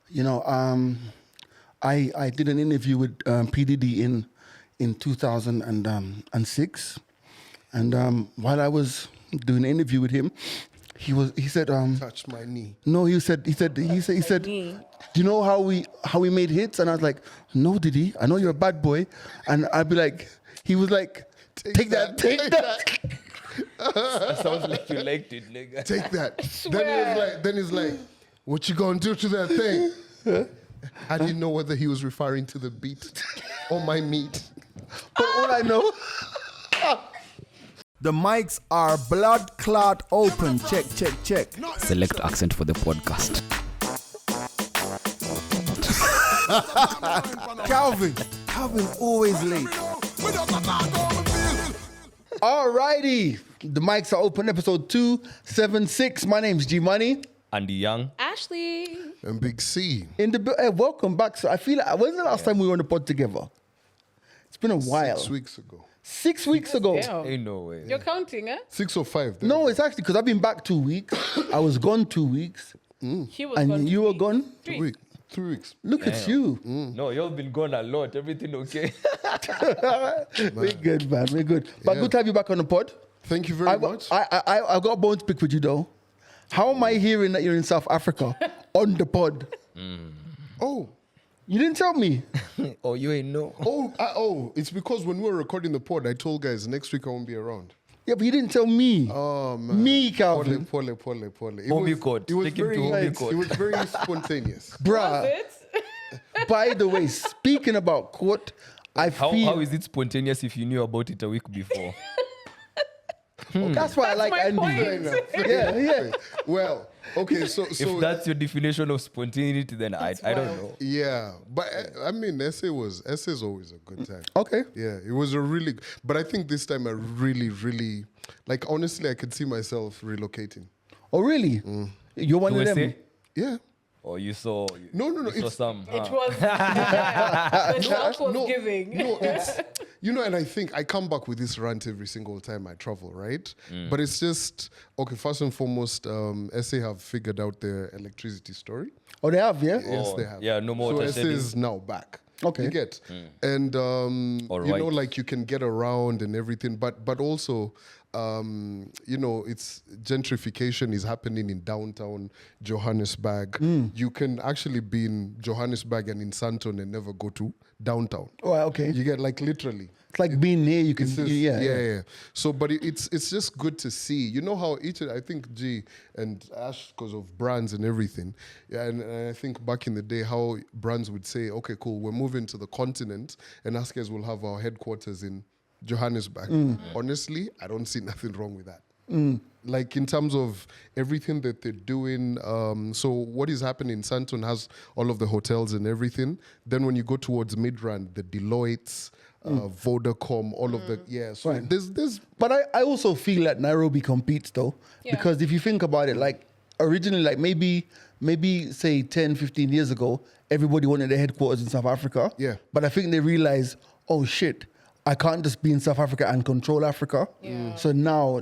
You know, I did an interview with P. Diddy in 2006, and while I was doing an interview with him, he said Touch my knee. no, he said do you know how we made hits? And I was like, no, Diddy, I know you're a bad boy. And I'd be like, he was like, take that. That sounds like you liked it, nigga. Take that. Then he's like, what you gonna do to that thing? I didn't know whether he was referring to the beat or my meat. But all I know, The mics are blood clot open. Check. Select accent for the podcast. Calvin always late. alrighty, the mics are open. Episode 276. My name's G Money. Andy Young. Ashley. And Big C. Welcome back. So I feel like, when's the last time we were on the pod together? It's been a while. 6 weeks ago. 6 weeks ago. Yeah. Ain't no way. You're counting, eh? 6 or 5. No, it's actually because I've been back 2 weeks. I was gone 2 weeks. He was And gone you 2 were weeks. gone? 3. 3 weeks. Look at you. No, you've been gone a lot. Everything okay? We're good, man. We're good. But Yeah. good to have you back on the pod. Thank you very much. I've got a bone to pick with you, though. How am I hearing that you're in South Africa on the pod? Oh, You didn't tell me. Oh, you ain't know. it's because when we were recording the pod, I told guys next week I won't be around. Yeah, but you didn't tell me. Oh, man. Me, Calvin. Pole. It Homie code. It was Take him very, to homie code. it was very spontaneous. Bruh, It? by the way, speaking about court, I How feel... is it spontaneous if you knew about it a week before? That's why I like my Andy. point. Yeah. Well, okay, so If that's your definition of spontaneity, then I don't know. yeah, but I mean, essay is always a good time. Okay. Yeah, it was a really, but I think this time I really, like, honestly, I could see myself relocating. Oh, really? You're one of them? USA? Yeah. Or you saw No, you saw it's- some. It was, the shock was giving. No, it's, and I think I come back with this rant every single time I travel, right? But it's just, okay, first and foremost, SA have figured out their electricity story. Oh, they have, yeah? Yes, Oh, they have. yeah, no more So water SA shedding. is now back. Okay. You get? And, Alright. like you can get around and everything, but also, it's gentrification is happening in downtown Johannesburg. You can actually be in Johannesburg and in Sandton and never go to downtown. Oh, okay. You get, like, literally. It's like being here, you can... It's just- yeah. So, but it's just good to see. You know how I think G and Ash, because of brands and everything, and I think back in the day how brands would say, okay, cool, we're moving to the continent, and us guys will have our headquarters in Johannesburg. Honestly, I don't see nothing wrong with that. Like in terms of everything that they're doing. So what is happening in Sandton has all of the hotels and everything. Then when you go towards Midrand, the Deloitte's, Vodacom, all of the, so Right. there's But I also feel that Nairobi competes, though. Yeah. Because if you think about it, like, originally, like, maybe say 10, 15 years ago, everybody wanted their headquarters in South Africa. Yeah. But I think they realized, oh, shit, I can't just be in South Africa and control Africa. Yeah. So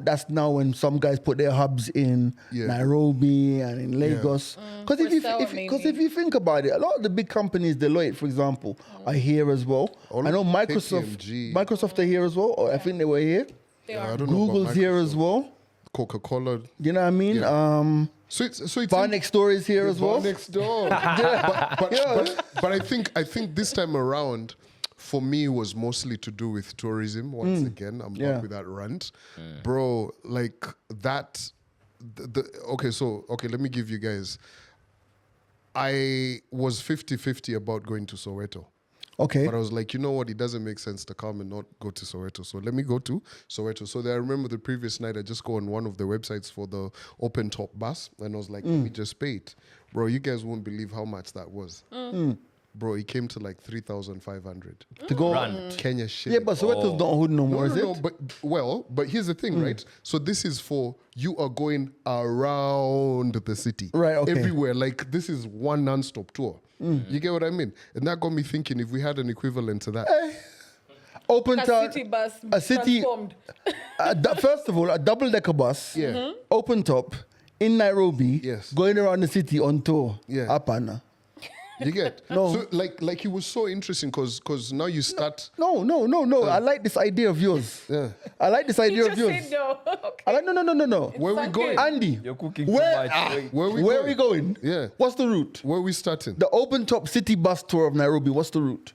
that's now when some guys put their hubs in Nairobi and in Lagos. Because if you think about it, a lot of the big companies, Deloitte, for example, are here as well. All I know of Microsoft KPMG. are here as well, or I think they were here. They I are. don't know about Google's here Microsoft. as well. Coca-Cola. You know what I mean? Yeah. So it's Bar Next Door is here as Bar well. next door. But I think this time around, for me, was mostly to do with tourism. Once again, I'm back with that rant, bro. Like that. Okay, let me give you guys. I was 50-50 about going to Soweto. Okay. But I was like, you know what? It doesn't make sense to come and not go to Soweto. So let me go to Soweto. So I remember the previous night, I just go on one of the websites for the open top bus. And I was like, let me just pay it. Bro, you guys won't believe how much that was. Bro, it came to like 3,500. To go. Kenya shit. Yeah, but Soweto's not hood no more, is it? But here's the thing, right? So this is for you are going around the city. Right, okay. Everywhere. Like this is one non-stop tour. You get what I mean? And that got me thinking if we had an equivalent to that. Open A town. city bus A city. transformed. First of all, a double-decker bus. Yeah. Open top in Nairobi. Yes. Going around the city on tour. Yeah. Apana. You get? No. So like it was so interesting because now you start. No. I like this idea of yours. Yeah. I like this idea You of just yours. said no. Okay. I like no. Where we going? Andy, You're cooking where, too much. Wait. Where are we going? Yeah. What's the route? Where we starting? The open top city bus tour of Nairobi. What's the route?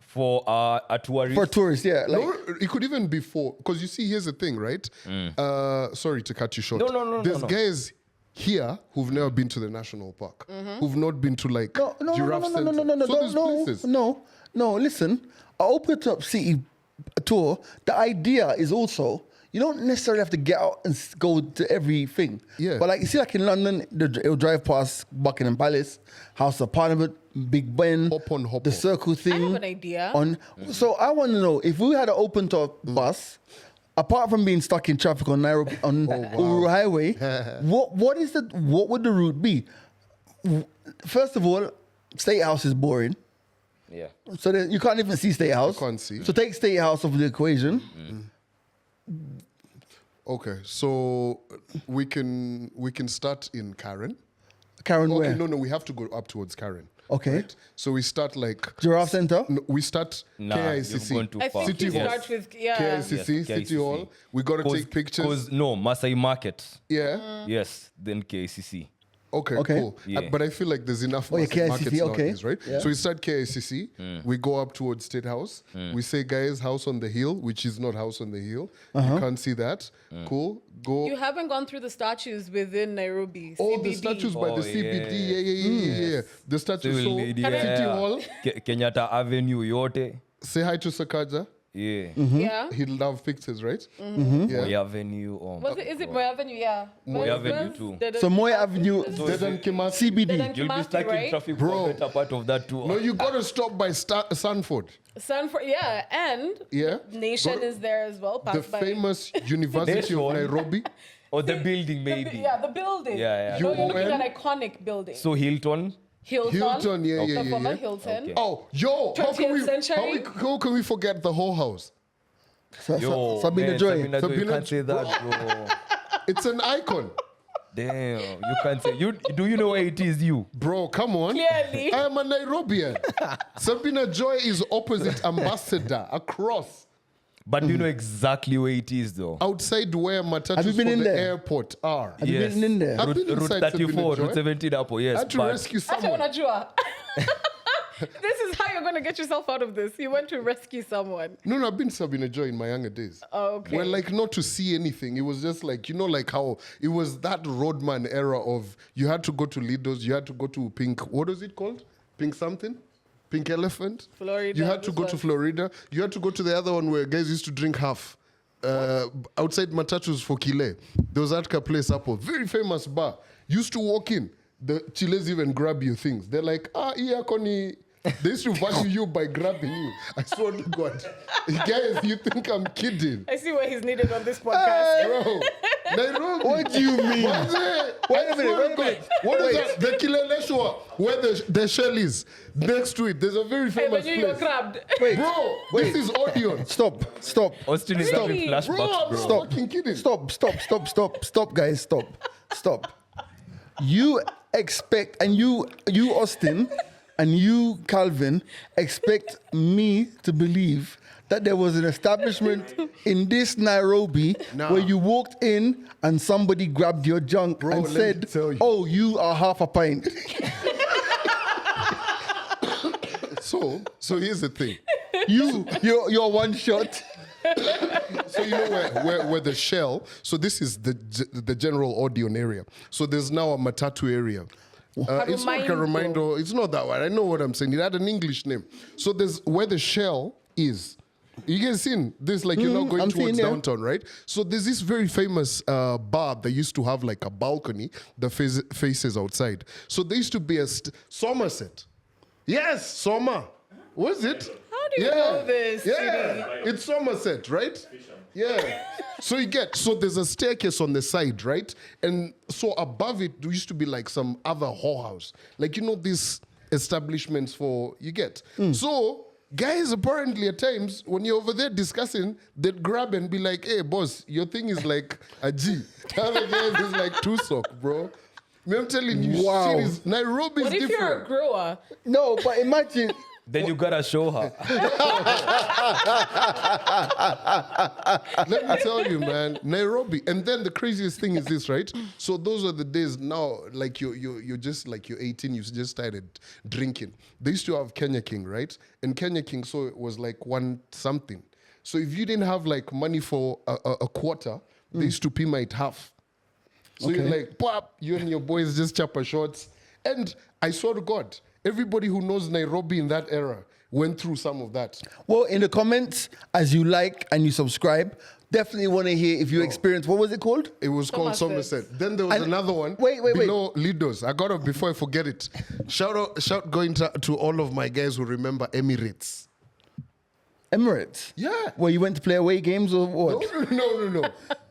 For a tourist. For tourists, yeah. Like, No, it could even be for because you see, here's the thing, right? Sorry to cut you short. No. There's guys here who've never been to the national park, who've not been to like giraffe center. So there's places. no. Listen, an open top city tour. The idea is also you don't necessarily have to get out and go to everything. Yeah. But like you see, like in London, it'll drive past Buckingham Palace, House of Parliament, Big Ben, Hop on. the circle thing. I have an idea. So I want to know if we had an open top bus. Apart from being stuck in traffic on Nairobi on Uhuru Highway, what would the route be? First of all, State House is boring. Yeah. So then you can't even see State House. You can't see. So take State House off the equation. Okay, so we can start in Karen. Karen Okay, where? no, we have to go up towards Karen. Okay. Right? So we start like Giraffe Center? No, we start Nah, KICC. you've gone too I far. think City you Hall. start with KICC, Yes, City KICC. Hall. We got to take pictures. Because no, Masai Market. Yeah. Yes, then KCC. Okay, Okay. cool. Yeah. But I feel like there's enough Oh, yeah, massive KICC, markets okay. nowadays, right? Yeah. So we start KICC, we go up towards State House. We say, guys, house on the hill, which is not house on the hill. You can't see that. Cool. Go. You haven't gone through the statues within Nairobi. Oh, CBD. the statues by the Oh, CBD. yeah. Yeah. The statues. Civil So, lady, City Hall. Kenyatta Avenue yote. Say hi to Sakaja. Yeah. Yeah. He'll love pictures, right? Moi Avenue. Is it Moi Avenue? Yeah. Moi Avenue too. So Moi Avenue, Dedan Kimathi. CBD. You'll be Kimati, stuck in right? traffic Bro. for a better part of that tour. No, you got to stop by Sanford. Sanford, yeah, and Yeah. Nation Got- is there as well. The passed by. famous University of Nation. Nairobi. Or the building, The maybe. yeah, the building. Yeah, yeah. No, you're looking UON? at iconic building. So Hilton. Hilton, yeah. the former Hilton. Okay. Oh, yo, how 20th century? how can we forget the whole house? Sabina man, Joy. Sabina Joy, you Sabina can't say that, bro. It's an icon. Damn, you can't say. Do you know where it is, you? Bro, come on. Clearly. I am a Nairobian. Sabina Joy is opposite Ambassador across. But do you know exactly where it is, though? Outside where Have you matatus been for in the there? airport are. Have you been in there? I've been Route inside 34, Sabina Joy. Route 17 up, I yes. had to but rescue Acha someone. unajua. This is how you're going to get yourself out of this. You went to rescue someone. No, I've been to Sabina Joy in my younger days. Oh, okay. Well, like not to see anything. It was just like, you know, like how it was that roadman era of you had to go to Lido's, you had to go to Pink, what was it called? Pink something? Pink Elephant? Florida, You had to this go to one. Florida. You had to go to the other one where guys used to drink half. Outside Matatus for Kile. There was that place up, a very famous bar. Used to walk in. The Chiles even grab you things. They're like, yeah, Connie. They used to value you by grabbing you. I swear to God. Guys, you think I'm kidding? I see where he's needed on this podcast. Bro, Nairobi. What do you mean? What's it? Wait a minute. What is that? The Kileleshwa, where the shell is. Next to it, there's a very Hey, famous when you were place. grabbed. Wait, Bro, this is Odeon. stop. Austin is Really? having flashbacks, Bro, I'm bro. not fucking kidding. Stop, guys, stop. You expect, and you Austin, and you Calvin, expect me to believe that there was an establishment in this Nairobi where you walked in and somebody grabbed your junk Bro, and let me said, tell you. "Oh, you are half a pint." So here's the thing. You're one shot. So you know where the shell. So this is the general Odeon area. So there's now a Matatu area. It's not a reminder. It's not that one. I know what I'm saying. It had an English name. So there's where the shell is. You guys seen this? Like you're not going I'm towards seeing, yeah. downtown, right? So there's this very famous bar that used to have like a balcony that faces outside. So there used to be a Somerset. Yes, Soma. What is it? How do you know this, Yeah, Chidi? it's Somerset, right? Yeah. So there's a staircase on the side, right? And so above it, there used to be like some other whorehouse. Like, you know, these establishments for, you get. So guys, apparently at times, when you're over there discussing, they'd grab and be like, hey, boss, your thing is like a G. The other guys is like 2 sock, bro. I'm telling you, Wow. cities, Nairobi is What if you're a different. grower? No, but imagine. Then you gotta show her. Let me tell you, man, Nairobi. And then the craziest thing is this, right? So those are the days now, like you're just like you're 18, you just started drinking. They used to have Kenya King, right? And Kenya King, so it was like one something. So if you didn't have like money for a quarter, they used to pima it half. So you're like, pop, you and your boys just chopper shots. And I swear to God, everybody who knows Nairobi in that era went through some of that. Well, in the comments, as you like and you subscribe, definitely want to hear if you experienced. What was it called? It was called Somerset. Somerset. Then there was And- another one. wait. Below Lidos. I got it before I forget it. Shout going to all of my guys who remember Emirates. Emirates. Yeah. Where you went to play away games or what? No.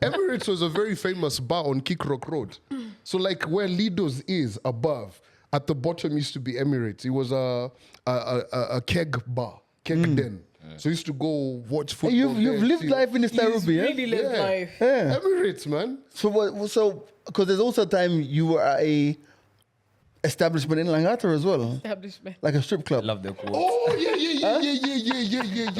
Emirates was a very famous bar on Kick Rock Road. So like where Lidos is above, at the bottom used to be Emirates. It was a keg bar, keg den. So I used to go watch football. You've there, lived chill. life in this Nairobi, yeah? Really lived life. Yeah. Emirates, man. So what? So because there's also a time you were at a establishment in Langata as well, Establishment. like a strip I club. love the quotes. Oh yeah.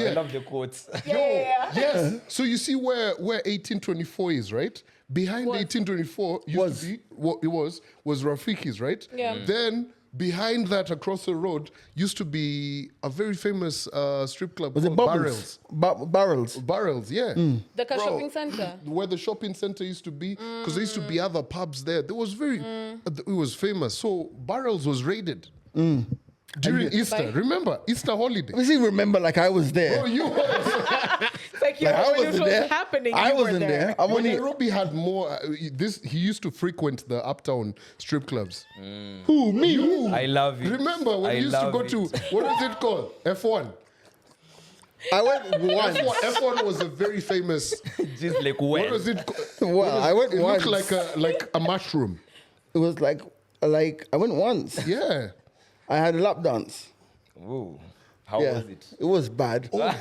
I love the quotes. Yeah. Yes. So you see where 1824 is, right? Behind 1824 used to be what it was Rafiki's, right? Yeah. Then behind that, across the road, used to be a very famous strip club Was it called Bubbles? Barrels. Barrels. Barrels, yeah. The Bro, shopping center. Where the shopping center used to be, because there used to be other pubs there. There was it was famous. So Barrels was raided during Easter. Remember Easter holiday? I see. Remember, like I was there. Bro, you was. It's like you Like, I know, when it wasn't was there. happening. I you were wasn't there. I'm When only Nairobi had more, he used to frequent the uptown strip clubs. who me. I love it. Remember when I you used to love go it. to, what is it called? F1. I went once. F1 was a very famous, Just like what when. was it called? Well, I went It once. looked like a mushroom. It was like I went once. Yeah. I had a lap dance. Ooh. How Yeah, was it? it was bad. Oh,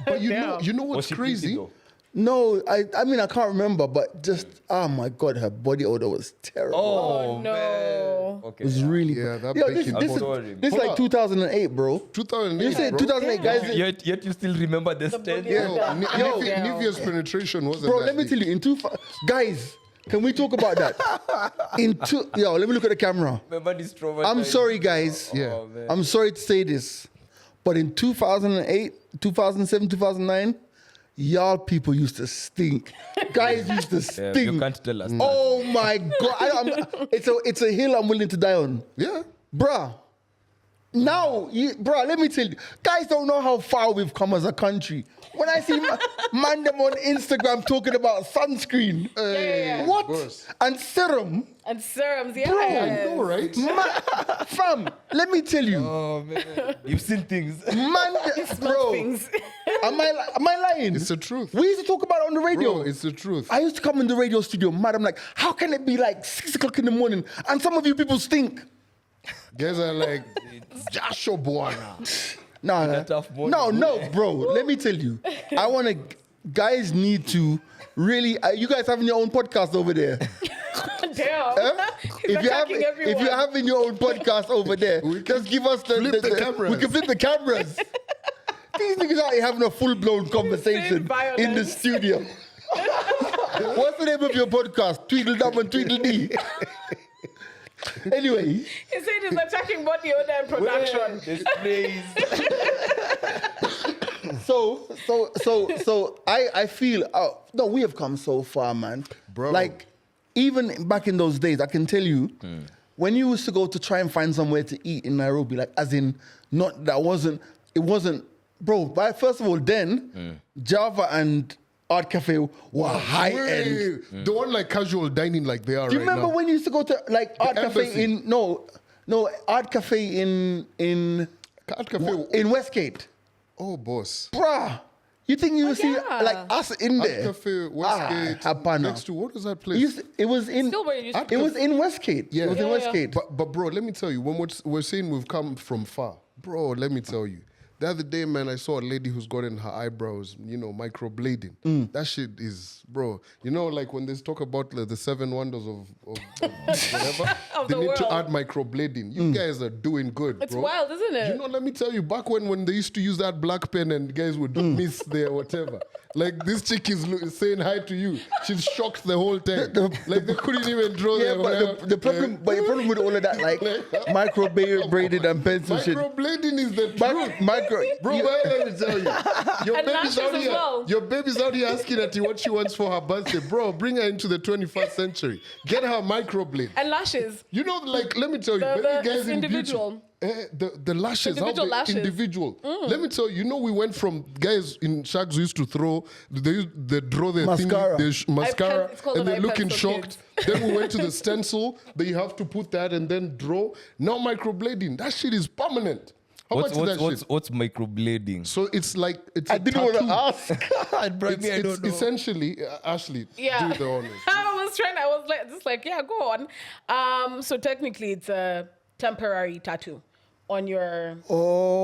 but you know Was what's she pretty crazy? though? No, I mean I can't remember, but just oh my god, her body odor was terrible. Oh, no. man. Okay. It was really Yeah, bad. that Yo, this, baking- this, I'm is, sorry. this is Hold like up. 2008, bro. 2008, You said bro. 2008, guys. Yet you still remember the stand. body odor. Yo, Yeah. Nivea's penetration wasn't Bro, that let me big. tell you, guys, can we talk about that? Yo, let me look at the camera. Remember this trauma? I'm sorry, guys. Yeah. Oh, man. I'm sorry to say this, but in 2008, 2007, 2009, y'all people used to stink. Guys used to Yeah, stink. you can't tell us that. Oh my god! It's a hill I'm willing to die on, Yeah. bruh. Now, bruh, let me tell you, guys don't know how far we've come as a country. When I see man them on Instagram talking about sunscreen, Yeah. what, course. and serum, And serums, yeah. I know, right? fam. Let me tell you, Oh, man. You've seen things. man, bro. Things. Am I lying? It's the truth. We used to talk about it on the radio. Bro, it's the truth. I used to come in the radio studio mad. I'm like, how can it be like 6 o'clock in the morning and some of you people stink? Guys are like, Joshua Buana. No, tough morning. no, bro. Let me tell you. I want to, guys need to really, you guys having your own podcast over there. Damn. He's attacking everyone. If you're having your own podcast over there, just give us flip the cameras. We can flip the cameras. These niggas out here having a full-blown conversation violence. in the studio. What's the name of your podcast? Tweedledum and Tweedledee. Anyway, He said he's attacking body odor and production. This place. so I feel no, we have come so far, man. Bro. Like even back in those days, I can tell you when you used to go to try and find somewhere to eat in Nairobi, like as in it wasn't, bro. But first of all, then Java and Art Cafe were high end. The one like casual dining like they are Do you right remember now. when you used to go to like Art Embassy. Cafe in Art Cafe in Art Cafe. Westgate? Oh, boss. Bruh, you think you would see yeah. like us in Art there? Cafe, Westgate. Hapana. Next to, what was that place? It was in. Still where it used to It was in Westgate. Yeah. It was in Yeah, Westgate. But bro, let me tell you, when we're saying we've come from far, bro, let me tell you, The other day, man, I saw a lady who's gotten her eyebrows, microblading. That shit is, bro. Like when they talk about the 7 wonders of whatever, Of they the need to world. add microblading. You guys are doing good, It's bro. wild, isn't it? Let me tell you, back when they used to use that black pen and guys would miss there, whatever. Like this chick is saying hi to you. She's shocked the whole time. Like they couldn't even draw Yeah, their but the problem with all of that, like micro braided and pencil shit. Microblading is the truth. Micro, Bro, let me tell you. And lashes as well. Your baby's out here asking at you what she wants for her birthday. Bro, bring her into the 21st century. Get her microblade. And lashes. Let me tell you, The- many guys it's in individual. beauty, the lashes, Individual how lashes. individual. Let me tell you, we went from guys in Shxts who used to throw, they draw their Mascara. mascara, It's called and an they're looking iPad for shocked. Then we went to the stencil, that you have to put that and then draw. Now microblading, that shit is permanent. How much is that shit? What's microblading? So it's like, it's I a didn't want to tattoo. ask. It's essentially, Ashley, Yeah. do the honors. I was like, yeah, go on. So technically it's a temporary tattoo on your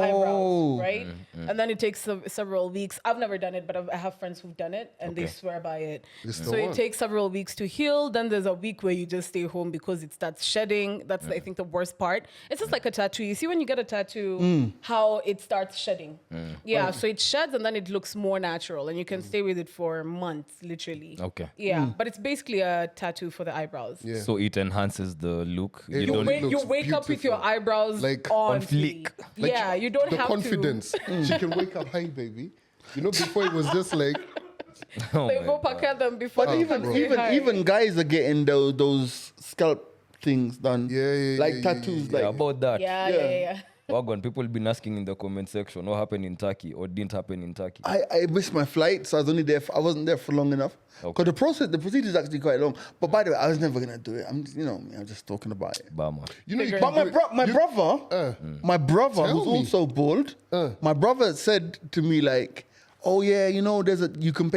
eyebrows, right? And then it takes several weeks. I've never done it, but I have friends who've done it, and they swear by it. So it takes several weeks to heal. Then there's a week where you just stay home because it starts shedding. That's, I think, the worst part. It's just like a tattoo. You see when you get a tattoo, how it starts shedding. Yeah, so it sheds, and then it looks more natural, and you can stay with it for months, literally. Okay. Yeah, but it's basically a tattoo for the eyebrows. Yeah. So it enhances the look. It You don't. looks You wake up with your beautiful. eyebrows Like on fleek. fleek. Yeah, you don't the have confidence. She can wake up, hi baby. Before it was just like, Oh to. They my go God. pack at them before. But they even come say hi. even guys are getting those scalp things done. Yeah, like yeah, tattoos. Yeah, Like about that. Yeah. Wagon, people been asking in the comment section what happened in Turkey or didn't happen in Turkey. I missed my flight, so I was only there. I wasn't there for long enough. Okay. Because the procedure is actually quite long. But by the way, I was never gonna do it. I'm just talking about it. Bama. you Figure can But do it. my brother, Tell who's me. also bald, my brother said to me like, "Oh yeah, you can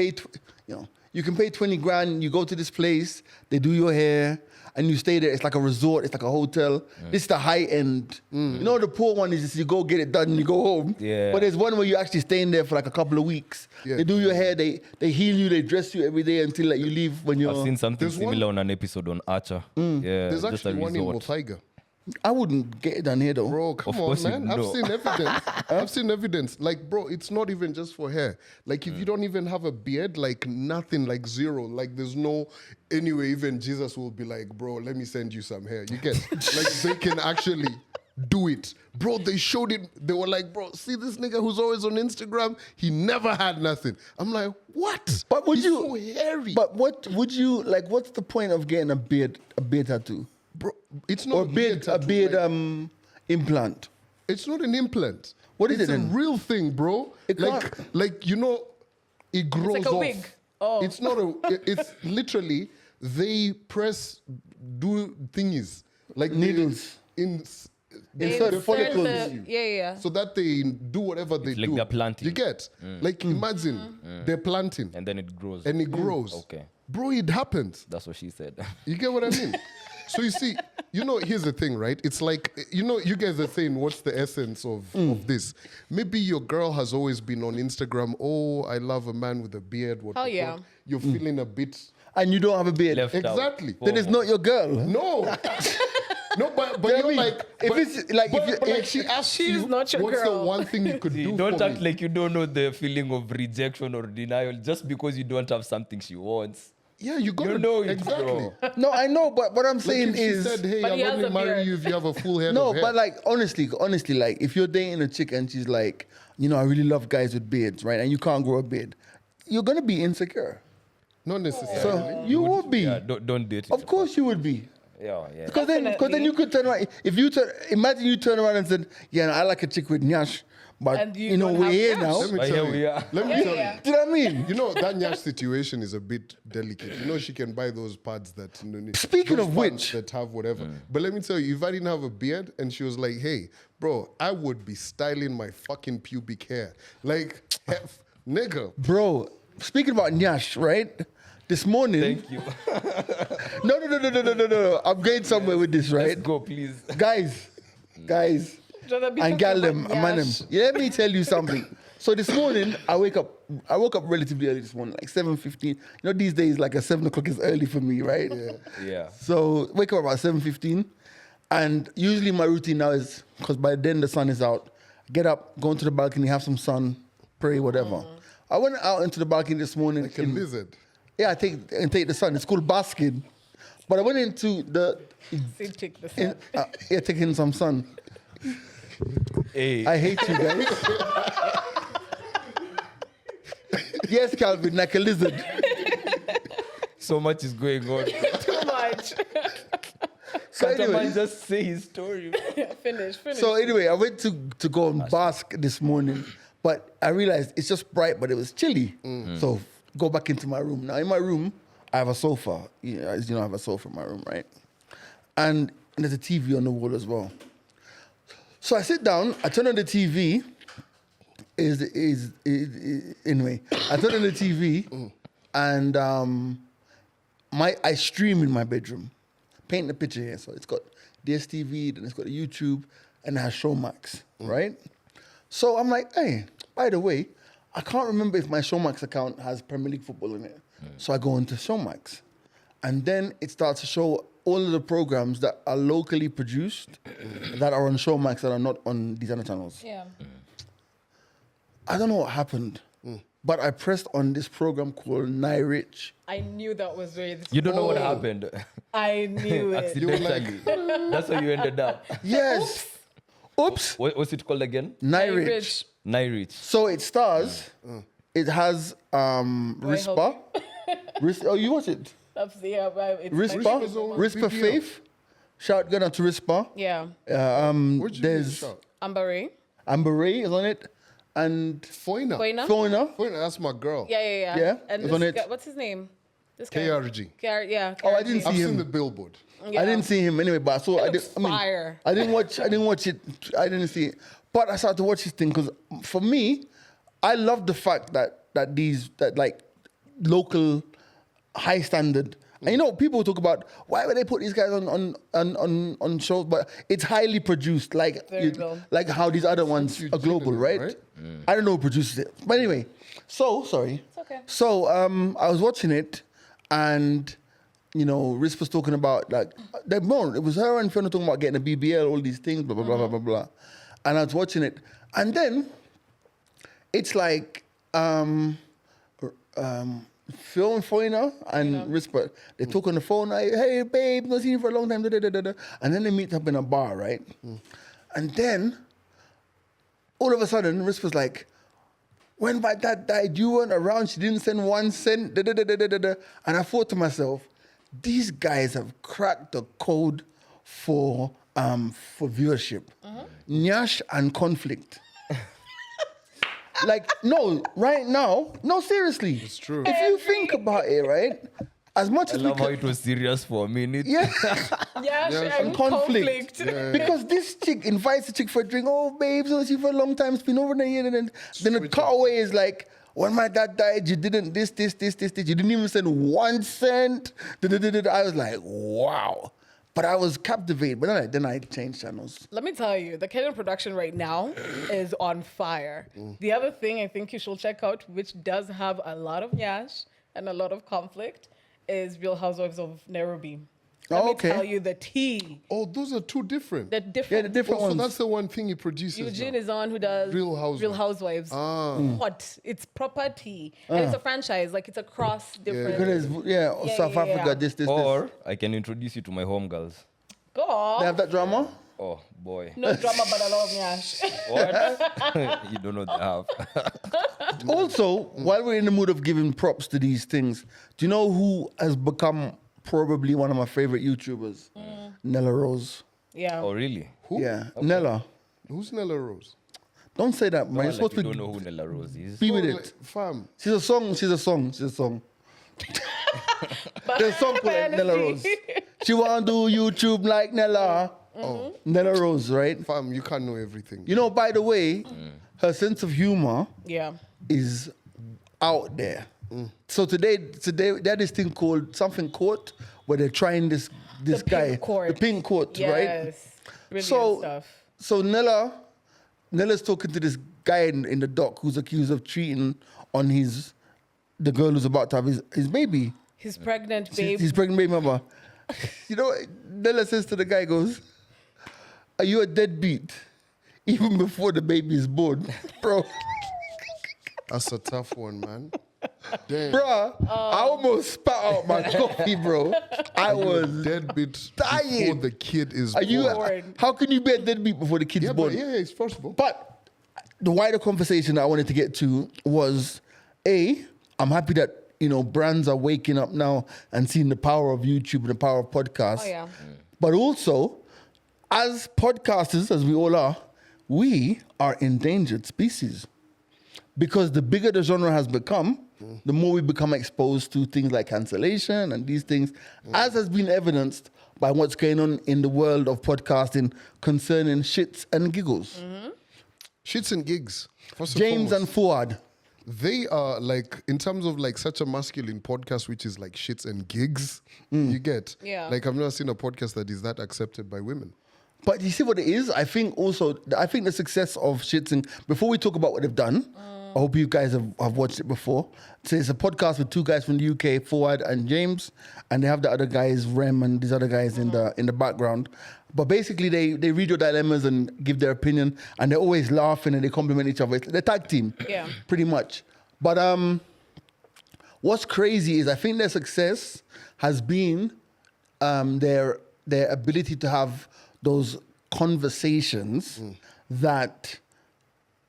pay 20 grand. You go to this place, they do your hair, and you stay there. It's like a resort. It's like a hotel. This is the high end. The poor one is just you go get it done and you go home. Yeah. But there's one where you actually staying there for like a couple of weeks. Yeah. They do your hair. They heal you. They dress you every day until like you leave when you're. I've seen something There's similar on an episode on Archer. Yeah, There's just a actually one in resort. Muthaiga. I wouldn't get it done here though. Bro, come Of on, course you man. I've know. seen evidence. I've seen evidence. Like, bro, it's not even just for hair. Like, if you don't even have a beard, like nothing, like zero. Like, there's no. Anyway, even Jesus will be like, bro, let me send you some hair. You get? Like, they can actually do it. Bro, they showed it. They were like, bro, see this nigga who's always on Instagram? He never had nothing. I'm like, what? But would He's you? so hairy. But what would you like? What's the point of getting a beard tattoo bro, it's not or a a tattoo, beard like- implant? It's not an implant. What is it's it a then? real thing, bro. It It grows like a off. wig. Oh. It's not a. It's literally they do thingies like Needles. Insert Insert follicles. Yeah. so that they do whatever they like do. they're planting. You get like imagine they're planting And then it grows. and it grows. Okay. Bro, it happens. That's what she said. You get what I mean? So you see, here's the thing, right? It's like, you guys are saying, what's the essence of this? Maybe your girl has always been on Instagram, oh, I love a man with a beard. Hell yeah. You're feeling a bit... And you don't have a beard. Left out. Exactly. Then it's not your girl. No. No, but You know you're what I mean? like... If but- it's like- but- if you- but like she asked She's you, not your what's girl. the one thing you could do Don't for act me? like you don't know the feeling of rejection or denial just because you don't have something she wants. Yeah, you got You know it, exactly. bro. No, I know, but what I'm Like saying if she is said, hey, But he I'll has only a marry beard. you if you have a full head no, of hair. but like honestly, like if you're dating a chick and she's like, I really love guys with beards, right? And you can't grow a beard, you're gonna be insecure. Not necessarily. So you would be. Yeah, don't date. Of course you would be. Yeah. Because then you could turn around. If you imagine you turn around and said, yeah, I like a chick with Nyash, but And you don't we're have here Nyash. now. Let me But tell here you. we are. Let me tell Yeah. you. Do you know what I mean? That Nyash situation is a bit delicate. She can buy those pads that. Speaking those of pads which- that have whatever. But let me tell you, if I didn't have a beard and she was like, "Hey, bro, I would be styling my fucking pubic hair, like, nigga." Bro, speaking about Nyash, right? This morning. Thank you. No. I'm going somewhere with this, right? Let's go, please. Guys, and gal them, man them. Let me tell you something. So this morning, I woke up relatively early this morning, like 7:15. You know, these days, like 7 o'clock is early for me, right? Yeah. So wake up about 7:15. And usually my routine now is, because by then the sun is out, get up, go into the balcony, have some sun, pray, whatever. I went out into the balcony this morning. Like a lizard. Yeah, I take the sun. It's called basking. But I went into the... Take the sun. taking some sun. Hey. I hate you guys. Yes, Calvin, like a lizard. So much is going on. Too much. So Can't a anyway, man just say his story? Finish. so anyway, I went to go and bask this morning, but I realized it's just bright, but it was chilly. So go back into my room. Now in my room, I have a sofa. As you know, I have a sofa in my room, right? And there's a TV on the wall as well. So I sit down, I turn on the TV. Anyway, I turn on the TV, and I stream in my bedroom. Paint the picture here. So it's got DSTV, then it's got YouTube, and it has Showmax, right? So I'm like, hey, by the way, I can't remember if my Showmax account has Premier League football in it. So I go into Showmax, and then it starts to show all of the programs that are locally produced that are on Showmax that are not on these other channels. Yeah. I don't know what happened, but I pressed on this program called Nairobi. I knew that was where this You don't know what was. happened. I knew it. Accidentally. That's how you ended up. Yes. Oops. What's it called again? Nairobi. Rich. Nairich. So it stars. It has Rispa. Oh, you watch it? That's it's Rispa. Rispa Faith. Shout out to Rispa. Yeah. Where'd you There's get shot? Amber Ray. Amber Ray is on it, and Foina. Koina. Fiona. Foina, that's my girl. Yeah. Yeah, And it's this on it. guy, what's his name? This guy. KRG. Yeah. Oh, I didn't KRG. I've see him. seen the billboard. Yeah. I didn't see him anyway, but I saw. I looks fire. I didn't watch it. I didn't see it, but I started to watch this thing because for me, I love the fact that like local, high standard. And you know, people talk about why would they put these guys on shows, but it's highly produced, like Very well. like how these other ones you are global, Giggles, right? right? I don't know who produces it, but anyway. So sorry. It's okay. So I was watching it, and you know, Riz was talking about like it was her and Fiona talking about getting a BBL, all these things, blah blah blah blah blah blah. And I was watching it, and then it's like Phil and Foina and Rispa, they talk on the phone, like, hey babe, not seen you for a long time, da, da, da, da, da. And then they meet up in a bar, right? And then all of a sudden, Rispa's like, when my dad died, you weren't around, she didn't send 1 cent, da, da, da, da, da, da, da. And I thought to myself, these guys have cracked the code for viewership. Nyash and Conflict. Like, no, right now, no, seriously. It's true. If you think about it, right, as much I as love we how can, it was serious for a minute. yeah, Yeah, and conflict. Yeah. Because this chick invites the chick for a drink. Oh, babes, I've seen you for a long time. It's been over a year. And then the Switch cutaway is like, when my dad died, you didn't this. You didn't even send 1 cent. I was like, wow. But I was captivated. But then I changed channels. Let me tell you, the Kenyan production right now is on fire. The other thing I think you should check out, which does have a lot of Nyash and a lot of conflict, is Real Housewives of Nairobi. Let me tell you the tea. Oh, those are two different. The different. Yeah, the different Oh, so ones. that's the one thing he produces. Eugene now. is on who does Real Housewives. What? It's proper tea. And it's a franchise. Like it's across different. Because South Africa, this. Or I can introduce you to my homegirls. Go on. They have that drama? Oh boy. No drama, but a lot of Nyash. What? You don't know they have. Also, while we're in the mood of giving props to these things, do you know who has become probably one of my favorite YouTubers? Nella Rose. Yeah. Oh really? Who? Yeah, Nella. Who's Nella Rose? Don't say that, man. You're Like supposed you to don't know who Nella Rose is. be with Oh, it. like, fam. She's a song. There's a song called Nella Rose. She wanna do YouTube like Nella. Oh. Nella Rose, right? Fam, you can't know everything. You know, by the way, her sense of humor Yeah. is out there. So today they had this thing called something court where they're trying this The guy, pink court. the pink court, right? Yes. Brilliant So stuff. So Nella's talking to this guy in the dock who's accused of cheating on the girl who's about to have his baby. His pregnant babe. His pregnant baby mama. You know, Nella says to the guy, goes, "Are you a deadbeat? Even before the baby is born?" Bro. That's a tough one, man. Damn. Bruh, I almost spat out my coffee, bro. I was deadbeat dying. before the kid is Are you? born. How can you be a deadbeat before the kid's Yeah, born? but yeah, it's possible. But the wider conversation that I wanted to get to was, I'm happy that, brands are waking up now and seeing the power of YouTube and the power of podcasts. Oh, yeah. But also, as podcasters, as we all are, we are endangered species. Because the bigger the genre has become, the more we become exposed to things like cancellation and these things, as has been evidenced by what's going on in the world of podcasting concerning Shxts and Giggles. Shits and gigs. First James and foremost, Fuad. they are like, in terms of like such a masculine podcast, which is like shits and gigs, you get. Yeah. Like I've never seen a podcast that is that accepted by women. But you see what it is? I think the success of Shxts, and before we talk about what they've done, I hope you guys have watched it before. So it's a podcast with two guys from the UK, Fuad and James, and they have the other guys, Rem and these other guys in the background. But basically they read your dilemmas and give their opinion, and they're always laughing and they compliment each other. They're tag team, Yeah. pretty much. But what's crazy is I think their success has been their ability to have those conversations that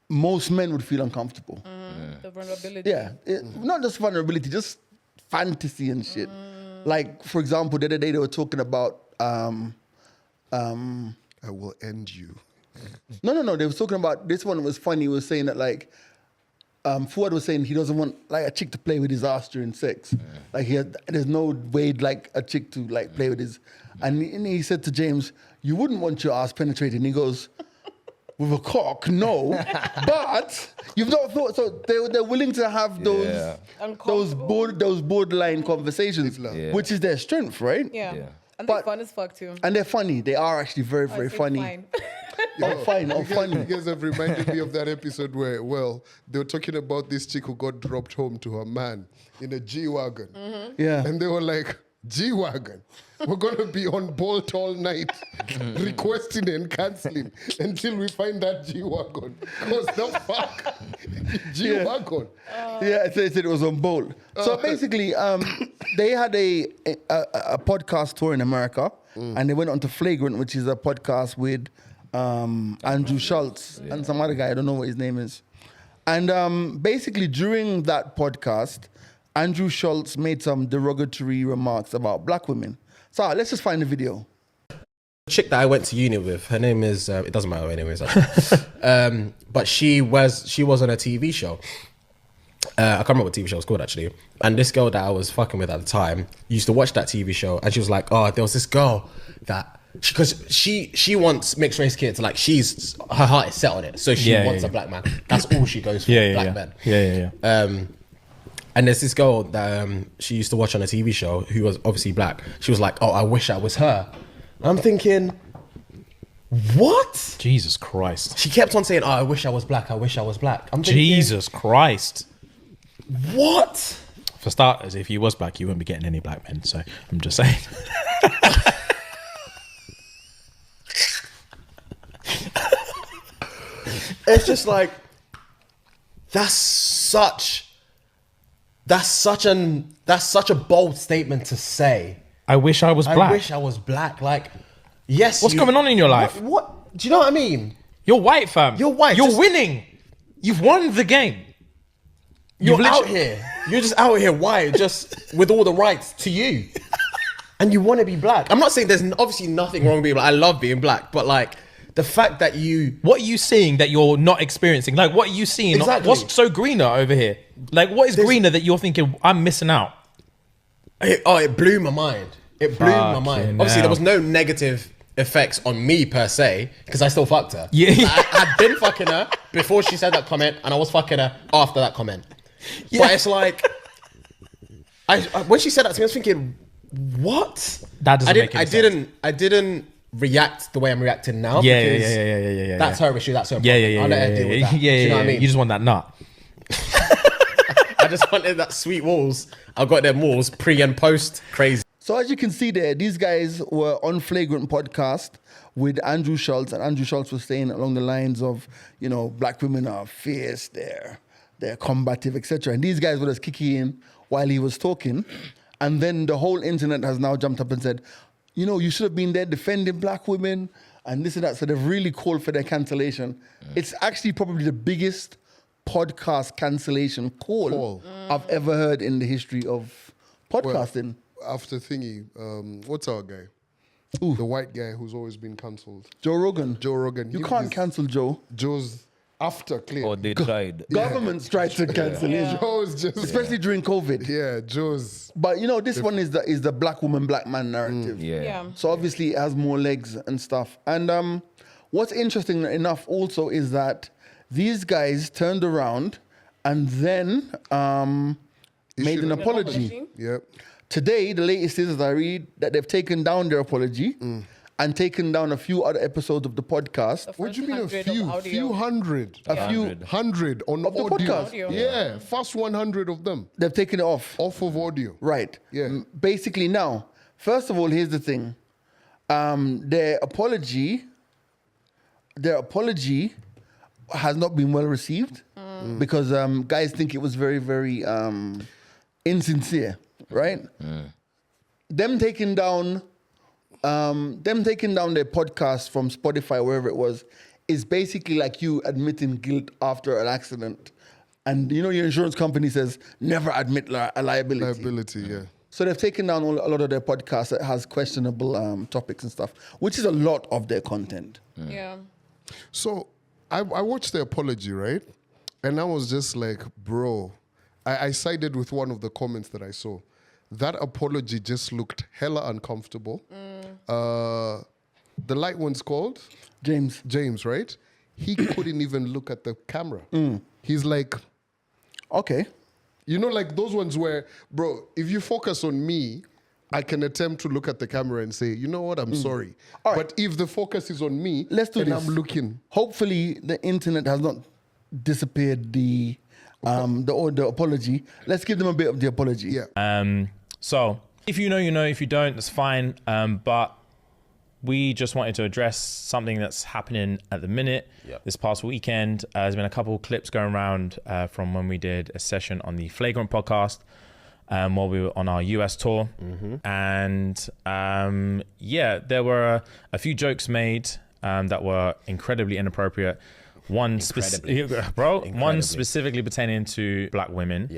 most men would feel uncomfortable. The vulnerability. Yeah, not just vulnerability, just fantasy and shit. Like, for example, the other day they were talking about I will end you. No. They were talking about, this one was funny. He was saying that like, Fuad was saying he doesn't want like a chick to play with his ass during sex. Like there's no way like a chick to like play with his. And he said to James, "You wouldn't want your ass penetrated." And he goes, "With a cock, no." But you've not thought. So they're willing to have those borderline conversations, which is their strength, right? Yeah. And they're fun as fuck too. And they're funny. They are actually very, very funny. Fine. Funny. You guys have reminded me of that episode where, they were talking about this chick who got dropped home to her man in a G-Wagon. Yeah. And they were like, G-Wagon, we're going to be on Bolt all night, requesting and cancelling until we find that G-Wagon. Because the fuck? G-Wagon. Yeah, it said it was on Bolt. So basically, they had a podcast tour in America, and they went on to Flagrant, which is a podcast with Andrew Schultz and some other guy. I don't know what his name is. And basically, during that podcast, Andrew Schultz made some derogatory remarks about black women. So let's just find the video. Chick that I went to uni with, her name is, it doesn't matter what her name is actually. But she was on a TV show. I can't remember what TV show it was called actually. And this girl that I was fucking with at the time used to watch that TV show, and she was like, "Oh, there was this girl that," because she wants mixed race kids. Like her heart is set on it, so she wants a black man. That's all she goes for, black men. Yeah. And there's this girl that she used to watch on a TV show who was obviously black. She was like, "Oh, I wish I was her." I'm thinking, what? Jesus Christ. She kept on saying, "Oh, I wish I was black. I wish I was black." I'm thinking, Jesus Christ. what? For starters, if you was black, you wouldn't be getting any black men. So I'm just saying. It's just like, that's such a bold statement to say. I wish I was black. I wish I was black. Like, yes. What's going on in your life? What? Do you know what I mean? You're white, fam. You're white. You're Just- winning. You've won the game. You're out here. You're just out here white, just with all the rights to you. And you want to be black. I'm not saying there's obviously nothing wrong with being black. I love being black. But like, the fact that you... What are you seeing that you're not experiencing? Like, what are you seeing? Exactly. What's so greener over here? Like, what is greener that you're thinking, I'm missing out? It blew my mind. It blew my mind. Fucking Obviously, there hell. was no negative effects on me per se, because I still fucked her. Yeah. I'd been fucking her before she said that comment, and I was fucking her after that comment. Yeah. But it's like, when she said that to me, I was thinking, what? That doesn't make any sense. I didn't react the way I'm reacting now. Yeah, because yeah. That's her issue. That's her problem. Yeah. I'll let her deal with that. Yeah, Do you know what I mean? You just want that nut. I just wanted that sweet walls. I've got them walls pre and post. Crazy. So as you can see there, these guys were on Flagrant podcast with Andrew Schultz, and Andrew Schultz was saying along the lines of, you know, black women are fierce, they're combative, etc. And these guys were just kicking in while he was talking. And then the whole internet has now jumped up and said, you know, you should have been there defending black women and this and that. So they've really called for their cancellation. It's actually probably the biggest podcast cancellation call I've ever heard in the history of podcasting. After thingy, what's our guy? The white guy who's always been cancelled. Joe Rogan. Joe Rogan. You can't cancel Joe. Joe's after clear. Or they tried. Governments tried to cancel him, Joe's just especially during COVID. yeah. Joe's But you know, this one is the black woman, black man narrative. Yeah. So obviously it has more legs and stuff. And what's interesting enough also is that these guys turned around and then made an apology. Yep. Today, the latest is, as I read, that they've taken down their apology and taken down a few other episodes of the podcast. What do you mean a 100 of few? audio. Few hundred. A few, 100 on Of the audio. podcast? Audio. Yeah. First 100 of them they've taken it off. off of audio. Right. Yeah. Basically, now, first of all, here's the thing. Their apology has not been well received because guys think it was very, very insincere, right? Them taking down their podcast from Spotify, wherever it was, is basically like you admitting guilt after an accident. And you know your insurance company says never admit a liability. Liability, yeah. So they've taken down a lot of their podcasts that has questionable topics and stuff, which is a lot of their content. Yeah. So I watched the apology, right? And I was just like, bro, I sided with one of the comments that I saw. That apology just looked hella uncomfortable. The light one's called? James, right? He couldn't even look at the camera. He's like, Okay. you know, like those ones where, bro, if you focus on me, I can attempt to look at the camera and say, you know what, I'm sorry. All right. But if the focus is on me, Let's do and this. I'm looking. Hopefully the internet has not disappeared the apology. Let's give them a bit of the apology. Yeah. So if you know, you know. If you don't, that's fine. But we just wanted to address something that's happening at the minute. This past weekend, there's been a couple of clips going around from when we did a session on the Flagrant podcast while we were on our US tour. And there were a few jokes made that were incredibly inappropriate. One specifically pertaining to black women.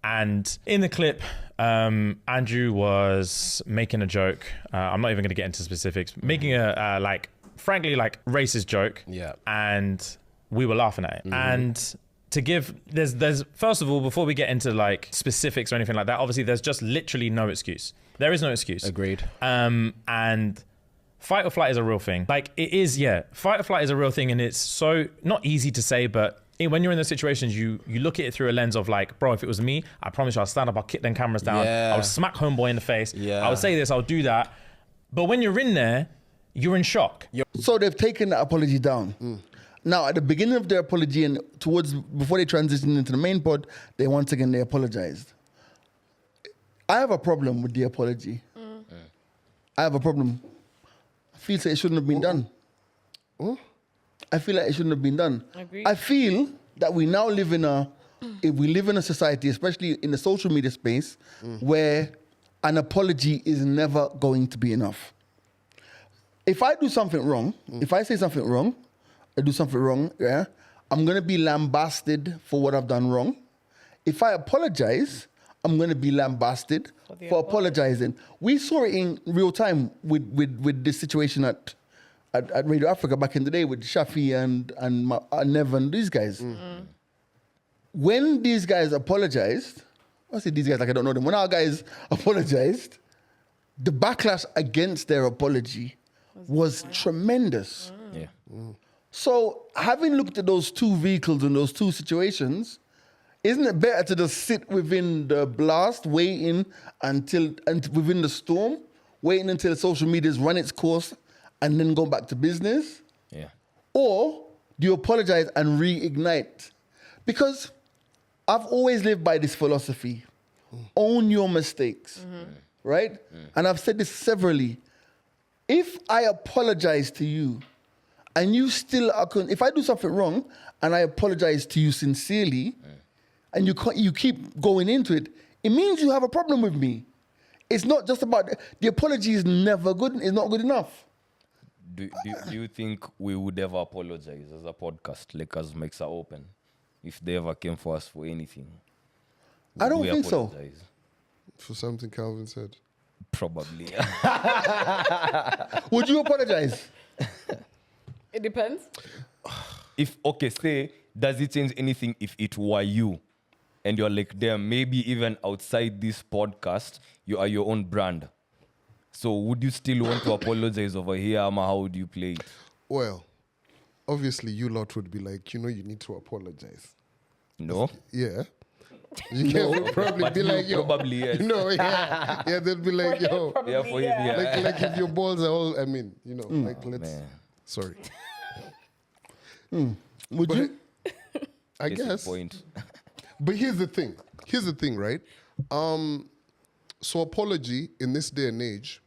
And in the clip, Andrew was making a joke. I'm not even going to get into specifics. Making a frankly racist joke. And we were laughing at it. And to give, there's first of all, before we get into like specifics or anything like that, obviously there's just literally no excuse. There is no excuse. Agreed. And fight or flight is a real thing. Like it is, fight or flight is a real thing, and it's so not easy to say, but when you're in those situations, you look at it through a lens of like, bro, if it was me, I promise you I'll stand up, I'll kick them cameras down, I'll smack homeboy in the face, I'll say this, I'll do that. But when you're in there, you're in shock. So they've taken that apology down. Now, at the beginning of their apology and before they transitioned into the main pod, they apologized. I have a problem with the apology. I have a problem. I feel like it shouldn't have been done. I feel like it shouldn't have been done. Agreed. I feel that we now live in a society, especially in the social media space, where an apology is never going to be enough. If I do something wrong, if I say something wrong, I do something wrong, I'm going to be lambasted for what I've done wrong. If I apologize, I'm going to be lambasted for apologizing. We saw it in real time with this situation at Radio Africa back in the day with Shafi and Nev and these guys. When these guys apologized, I say these guys like I don't know them. When our guys apologized, the backlash against their apology was tremendous. So having looked at those two vehicles and those two situations, isn't it better to just sit within the blast, waiting until within the storm, waiting until social media's run its course and then go back to business? Yeah. Or do you apologize and reignite? Because I've always lived by this philosophy. Own your mistakes, right? And I've said this severally. If I apologize to you and you still are, if I do something wrong and I apologize to you sincerely and you keep going into it, it means you have a problem with me. It's not just about, the apology is never good, it's not good enough. Do you think we would ever apologize as a podcast, like as mics are open, if they ever came for us for anything? I don't Would we think so. apologize? For something Calvin said. Probably. Would you apologize? It depends. Say, does it change anything if it were you? And you're like, damn, maybe even outside this podcast, you are your own brand. So would you still want to apologize over here, Ama? How would you play it? Well, obviously you lot would be like, you need to apologize. No? Yeah. You can probably be like, yo. Probably yes. Yeah. Yeah, they'd be like, yo. Probably, Yeah, for him, yeah. Like if your balls are all, let's. Man. Sorry. Would But you? I Case in guess. point. But here's the thing, right? So apology in this day and age,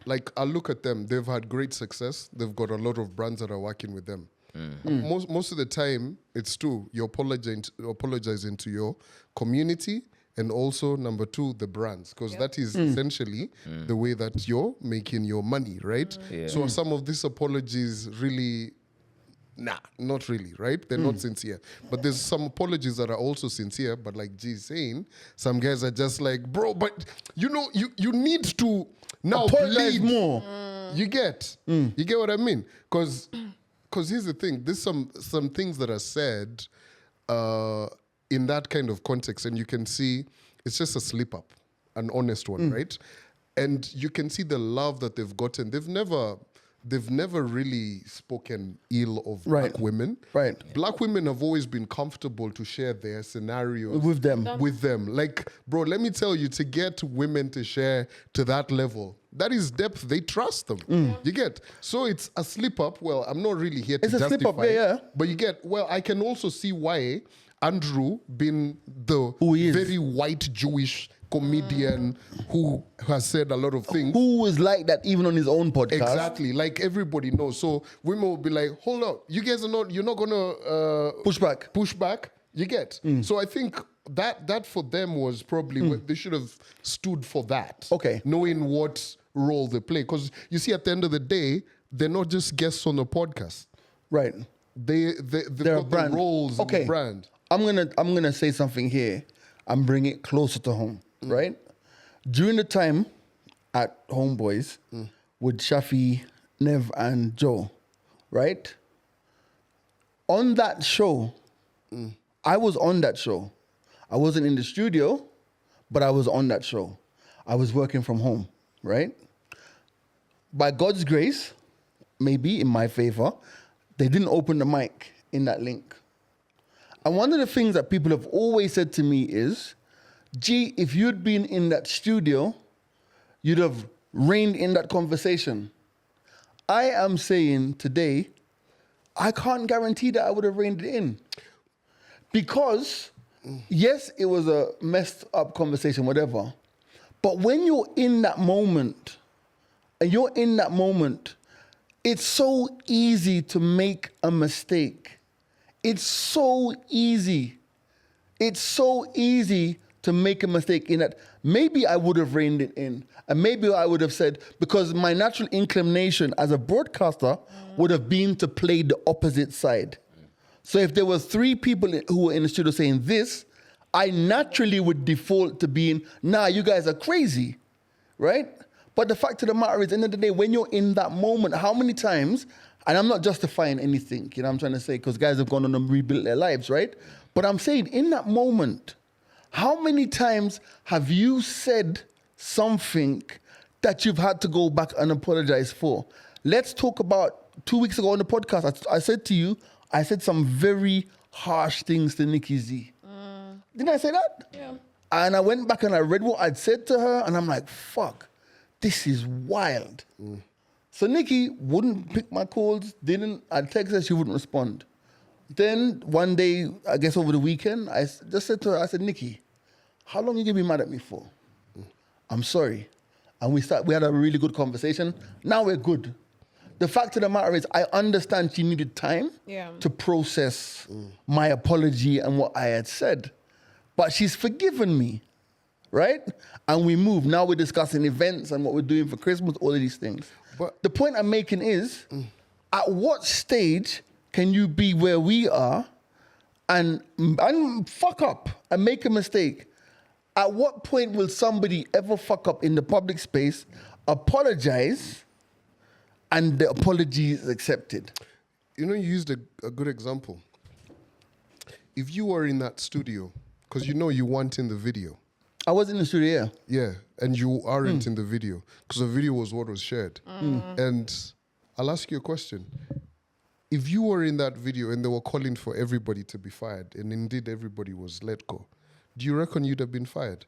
like I look at them, they've had great success. They've got a lot of brands that are working with them. Most of the time, it's true. You're apologizing to your community and also, number two, the brands, because that is essentially the way that you're making your money, right? Yeah. So some of these apologies really... Nah, not really, right? They're not sincere. But there's some apologies that are also sincere, but like G's saying, some guys are just like, bro, but you need to now Apologize plead more. You get what I mean? Because here's the thing, there's some things that are said in that kind of context, and you can see it's just a slip up, an honest one, right? And you can see the love that they've gotten. They've never really spoken ill of black women. Right. Black women have always been comfortable to share their scenarios With them. Like, bro, let me tell you, to get women to share to that level, that is depth. They trust them. You get? So it's a slip up. Well, I'm not really here to It's a justify slip up, yeah. But you get, well, I can also see why Andrew, being the Who he is. very white Jewish comedian who has said a lot of things. Who was like that even on his own podcast? Exactly, like everybody knows. So women will be like, hold up, you're not gonna Push back. You get? So I think that for them was probably what they should have stood for that. Okay. Knowing what role they play. Because you see, at the end of the day, they're not just guests on the podcast. Right. They've They're a got brand. the roles in the brand. I'm gonna say something here and bring it closer to home, right? During the time at Homeboys with Shafi, Nev, and Joe, right? On that show, I was on that show. I wasn't in the studio, but I was on that show. I was working from home, right? By God's grace, maybe in my favor, they didn't open the mic in that link. And one of the things that people have always said to me is, gee, if you'd been in that studio, you'd have reined in that conversation. I am saying today, I can't guarantee that I would have reined it in. Because, yes, it was a messed up conversation, whatever. But when you're in that moment, it's so easy to make a mistake. It's so easy. It's so easy to make a mistake in that maybe I would have reined it in. And maybe I would have said, because my natural inclination as a broadcaster would have been to play the opposite side. So if there were 3 people who were in the studio saying this, I naturally would default to being, nah, you guys are crazy, right? But the fact of the matter is, at the end of the day, when you're in that moment, how many times, and I'm not justifying anything, you know what I'm trying to say, because guys have gone on and rebuilt their lives, right? But I'm saying, in that moment, how many times have you said something that you've had to go back and apologize for? Let's talk about 2 weeks ago on the podcast. I said to you, I said some very harsh things to Nikki Z. Didn't I say that? Yeah. And I went back and I read what I'd said to her, and I'm like, fuck. this is wild. So Nikki wouldn't pick my calls, I'd text her, she wouldn't respond. Then one day, I guess over the weekend, I just said to her, I said, Nikki, how long you gonna be mad at me for? I'm sorry. And we had a really good conversation. Now we're good. The fact of the matter is, I understand she needed time to process my apology and what I had said. But she's forgiven me, right? And we move. Now we're discussing events and what we're doing for Christmas, all of these things. But the point I'm making is, at what stage can you be where we are and fuck up and make a mistake? At what point will somebody ever fuck up in the public space, apologize, and the apology is accepted? You know, you used a good example. If you were in that studio, because you know you weren't in the video. I was in the studio, Yeah, and you aren't in the video, because the video was what was shared. And I'll ask you a question. If you were in that video and they were calling for everybody to be fired, and indeed everybody was let go, do you reckon you'd have been fired?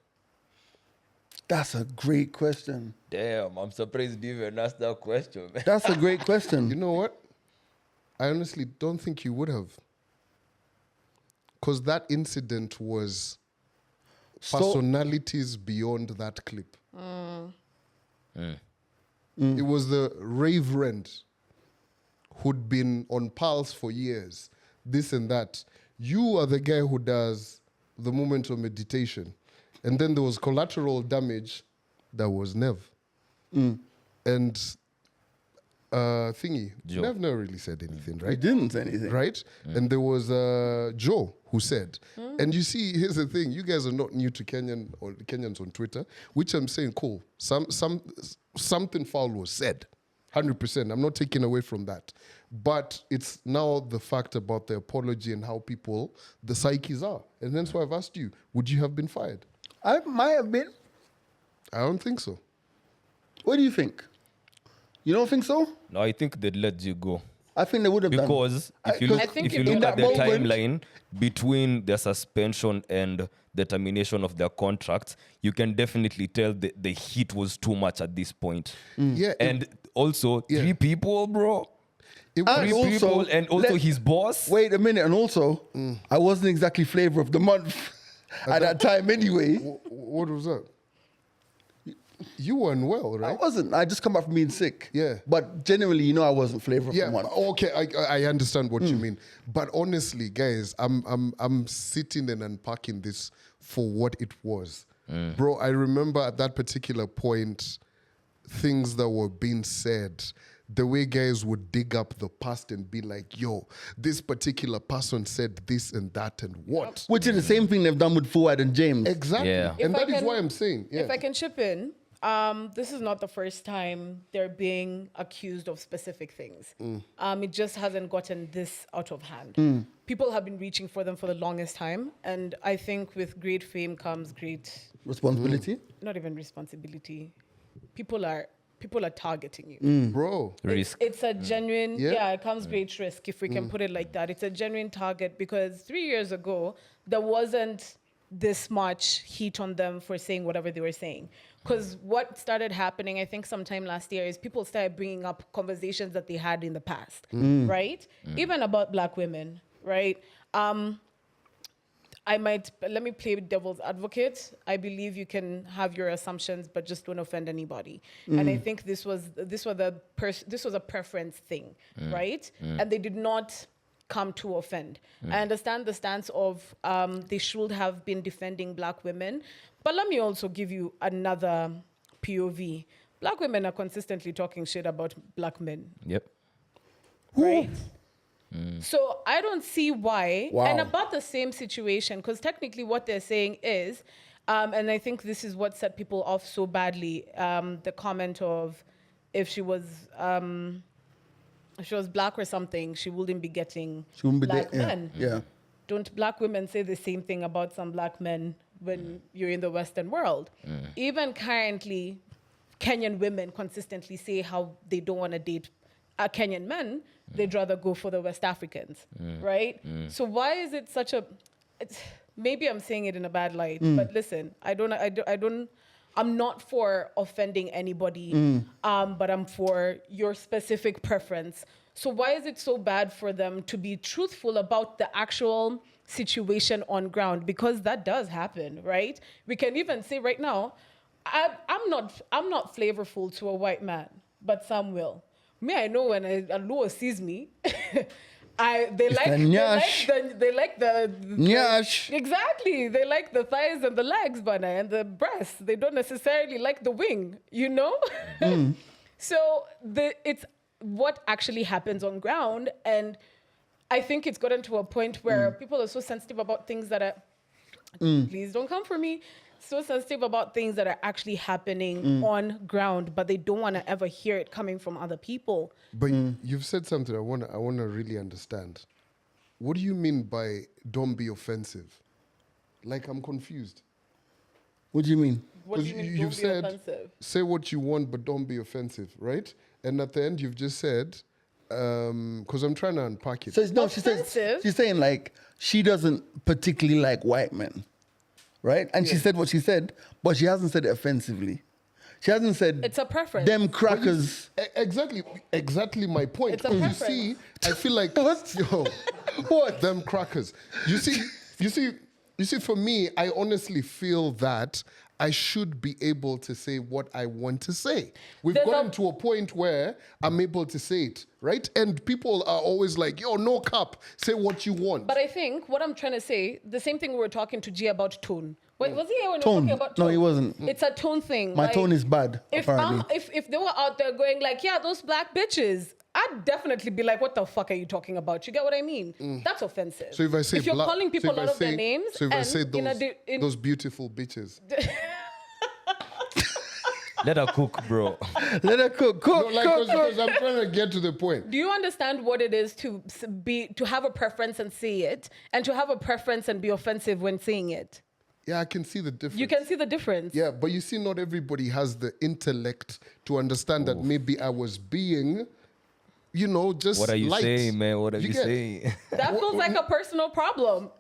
That's a great question. Damn, I'm surprised you even asked that question, man. That's a great question. You know what? I honestly don't think you would have. Because that incident was personalities beyond that clip. It was the Reverend who'd been on pulse for years, this and that. You are the guy who does the moment of meditation. And then there was collateral damage that was Nev. And thingy, Joe. Nev never really said anything, right? He didn't say anything. Right? And there was Joe who said, and you see, here's the thing, you guys are not new to Kenyan or Kenyans on Twitter, which I'm saying, cool. Something foul was said, 100%. I'm not taking away from that. But it's now the fact about the apology and how people, the psyches are. And that's why I've asked you, would you have been fired? I might have been. I don't think so. What do you think? You don't think so? No, I think they'd let you go. I think they would have done. Because if you look, I think if you in look that at the moment- timeline between their suspension and the termination of their contracts, you can definitely tell the heat was too much at this point. Yeah. And also, Yeah. 3 people, bro. It And was, Three people, and also his boss. Wait a minute, and also, I wasn't exactly flavor of the month at that time anyway. what was that? You weren't well, I right? wasn't. I just come back from being sick. Yeah. But generally, I wasn't flavor of Yeah, the month. okay, I understand what you mean. But honestly, guys, I'm sitting and unpacking this for what it was. Bro, I remember at that particular point, things that were being said, the way guys would dig up the past and be like, yo, this particular person said this and that and what? Which is the same thing they've done with Fuad and James. Exactly. Yeah. And If I that is can- why I'm saying, yeah. If I can chip in, this is not the first time they're being accused of specific things. It just hasn't gotten this out of hand. People have been reaching for them for the longest time. And I think with great fame comes great, Responsibility. not even responsibility. People are targeting you. Bro. Risk. It's a genuine, Yeah. it comes great risk, if we can put it like that. It's a genuine target because 3 years ago, there wasn't this much heat on them for saying whatever they were saying. Because what started happening, I think sometime last year, is people started bringing up conversations that they had in the past, right? Even about black women, right? Let me play devil's advocate. I believe you can have your assumptions, but just don't offend anybody. And I think this was a preference thing, right? And they did not come to offend. I understand the stance of they should have been defending black women, but let me also give you another POV. Black women are consistently talking shit about black men, Yep. right? So I don't see why. Wow. And about the same situation, because technically what they're saying is, and I think this is what set people off so badly, the comment of if she was black or something, she wouldn't be getting She wouldn't be black there. men. Yeah. Don't black women say the same thing about some black men when you're in the Western world? Even currently, Kenyan women consistently say how they don't want to date Kenyan men. They'd rather go for the West Africans, right? So why is it such a? Maybe I'm saying it in a bad light, but listen, I don't I'm not for offending anybody, but I'm for your specific preference. So why is it so bad for them to be truthful about the actual situation on ground? Because that does happen, right? We can even say right now, I'm not flavorful to a white man, but some will. Me, I know when a Luo sees me, they like the Nyash. Exactly. They like the thighs and the legs, Bana, and the breasts. They don't necessarily like the wing, you know? So it's what actually happens on ground. And I think it's gotten to a point where people are so sensitive about things that are, please don't come for me, so sensitive about things that are actually happening on ground, but they don't want to ever hear it coming from other people. But you've said something I want to really understand. What do you mean by don't be offensive? Like, I'm confused. What do you mean? What do you mean, don't be offensive? Say what you want, but don't be offensive, right? And at the end, you've just said, because I'm trying to unpack it. So no, she's saying like she doesn't particularly like white men, right? And she said what she said, but she hasn't said it offensively. She hasn't said it's a preference. Them crackers. Exactly my point. It's a preference. You see, I feel like What? Them crackers. You see, for me, I honestly feel that I should be able to say what I want to say. We've gotten to a point where I'm able to say it, right? And people are always like, yo, no cap, say what you want. But I think what I'm trying to say, the same thing we were talking to G about tone. Wait, was he here when we were Tone. talking about tone? No, he wasn't. It's a tone thing. My tone is bad, If apparently. if they were out there going like, yeah, those black bitches, I'd definitely be like, what the fuck are you talking about? You get what I mean? That's offensive. So if I say you're calling people out of their names, so if I say and those beautiful bitches. Let her cook, bro. Let her cook. Because I'm trying to get to the point. do you understand what it is to have a preference and say it, and to have a preference and be offensive when saying it? Yeah, I can see the difference. You can see the difference. Yeah, but you see, not everybody has the intellect to understand that maybe I was being, just What are you light. saying, man? What are you get? saying? That feels like a personal problem.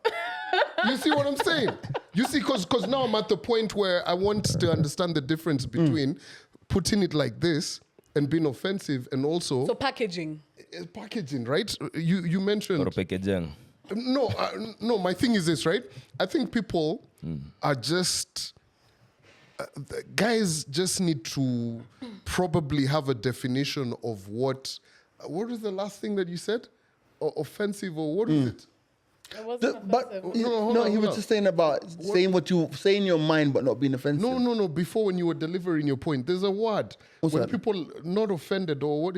You see what I'm saying? You see, because now I'm at the point where I want to understand the difference between putting it like this and being offensive, and also So packaging. packaging, right? You mentioned Or packaging. no. My thing is this, right? I think people are just guys just need to probably have a definition of what was the last thing that you said? Offensive, or what is it? It wasn't offensive. He was just saying about saying what you say in your mind, but not being offensive. No. Before, when you were delivering your point, there's a word. What's when that? people not offended, or what?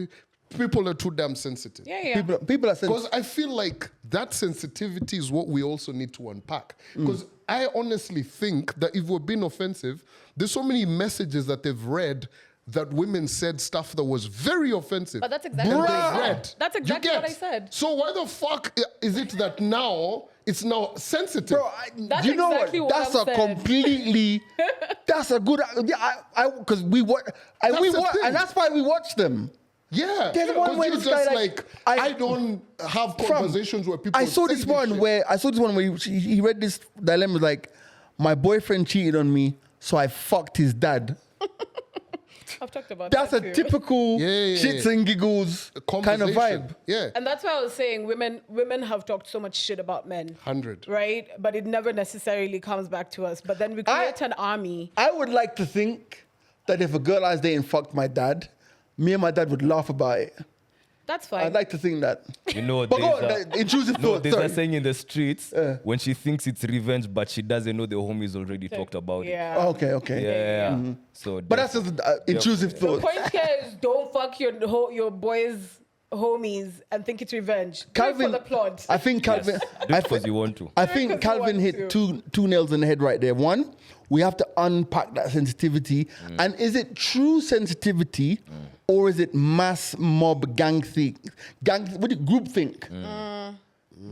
People are too damn sensitive. Yeah. People are saying Because I feel like that sensitivity is what we also need to unpack. Because I honestly think that if we're being offensive, there's so many messages that they've read that women said stuff that was very offensive. But that's exactly and what they've I read. said. That's You exactly what get? I said. So why the fuck is it that now it's now sensitive? Bro, That's you know exactly what That's I'm a saying. completely. That's a good. Yeah, because we watch, and That's the thing. and that's why we watch them. Yeah, There's one because where you're this guy, just like, I don't have conversations where people. I saw say this one shit. where he read this dilemma like, my boyfriend cheated on me, so I fucked his dad. I've talked about That's a that too. typical shits and giggles kind of vibe. Yeah, And that's why I was saying women have talked so much shit about men. 100. Right? But it never necessarily comes back to us. But then we create an army. I would like to think that if a girl I was dating fucked my dad, me and my dad would laugh about it. That's fine. I'd like to think that. You know, But go on, there's the intrusive no, thought. there's a Sorry. saying in the streets when she thinks it's revenge, but she doesn't know the homies already talked about it. yeah. Oh, okay. Yeah. So, But that's just intrusive The thought. point here is don't fuck your boys' homies and think it's revenge. Do it for the plot. I think Calvin. do it because you want to. I Do it think 'cause you Calvin want hit two nails on the head right there. One, we have to unpack that sensitivity. And is it true sensitivity or is it mass mob group think?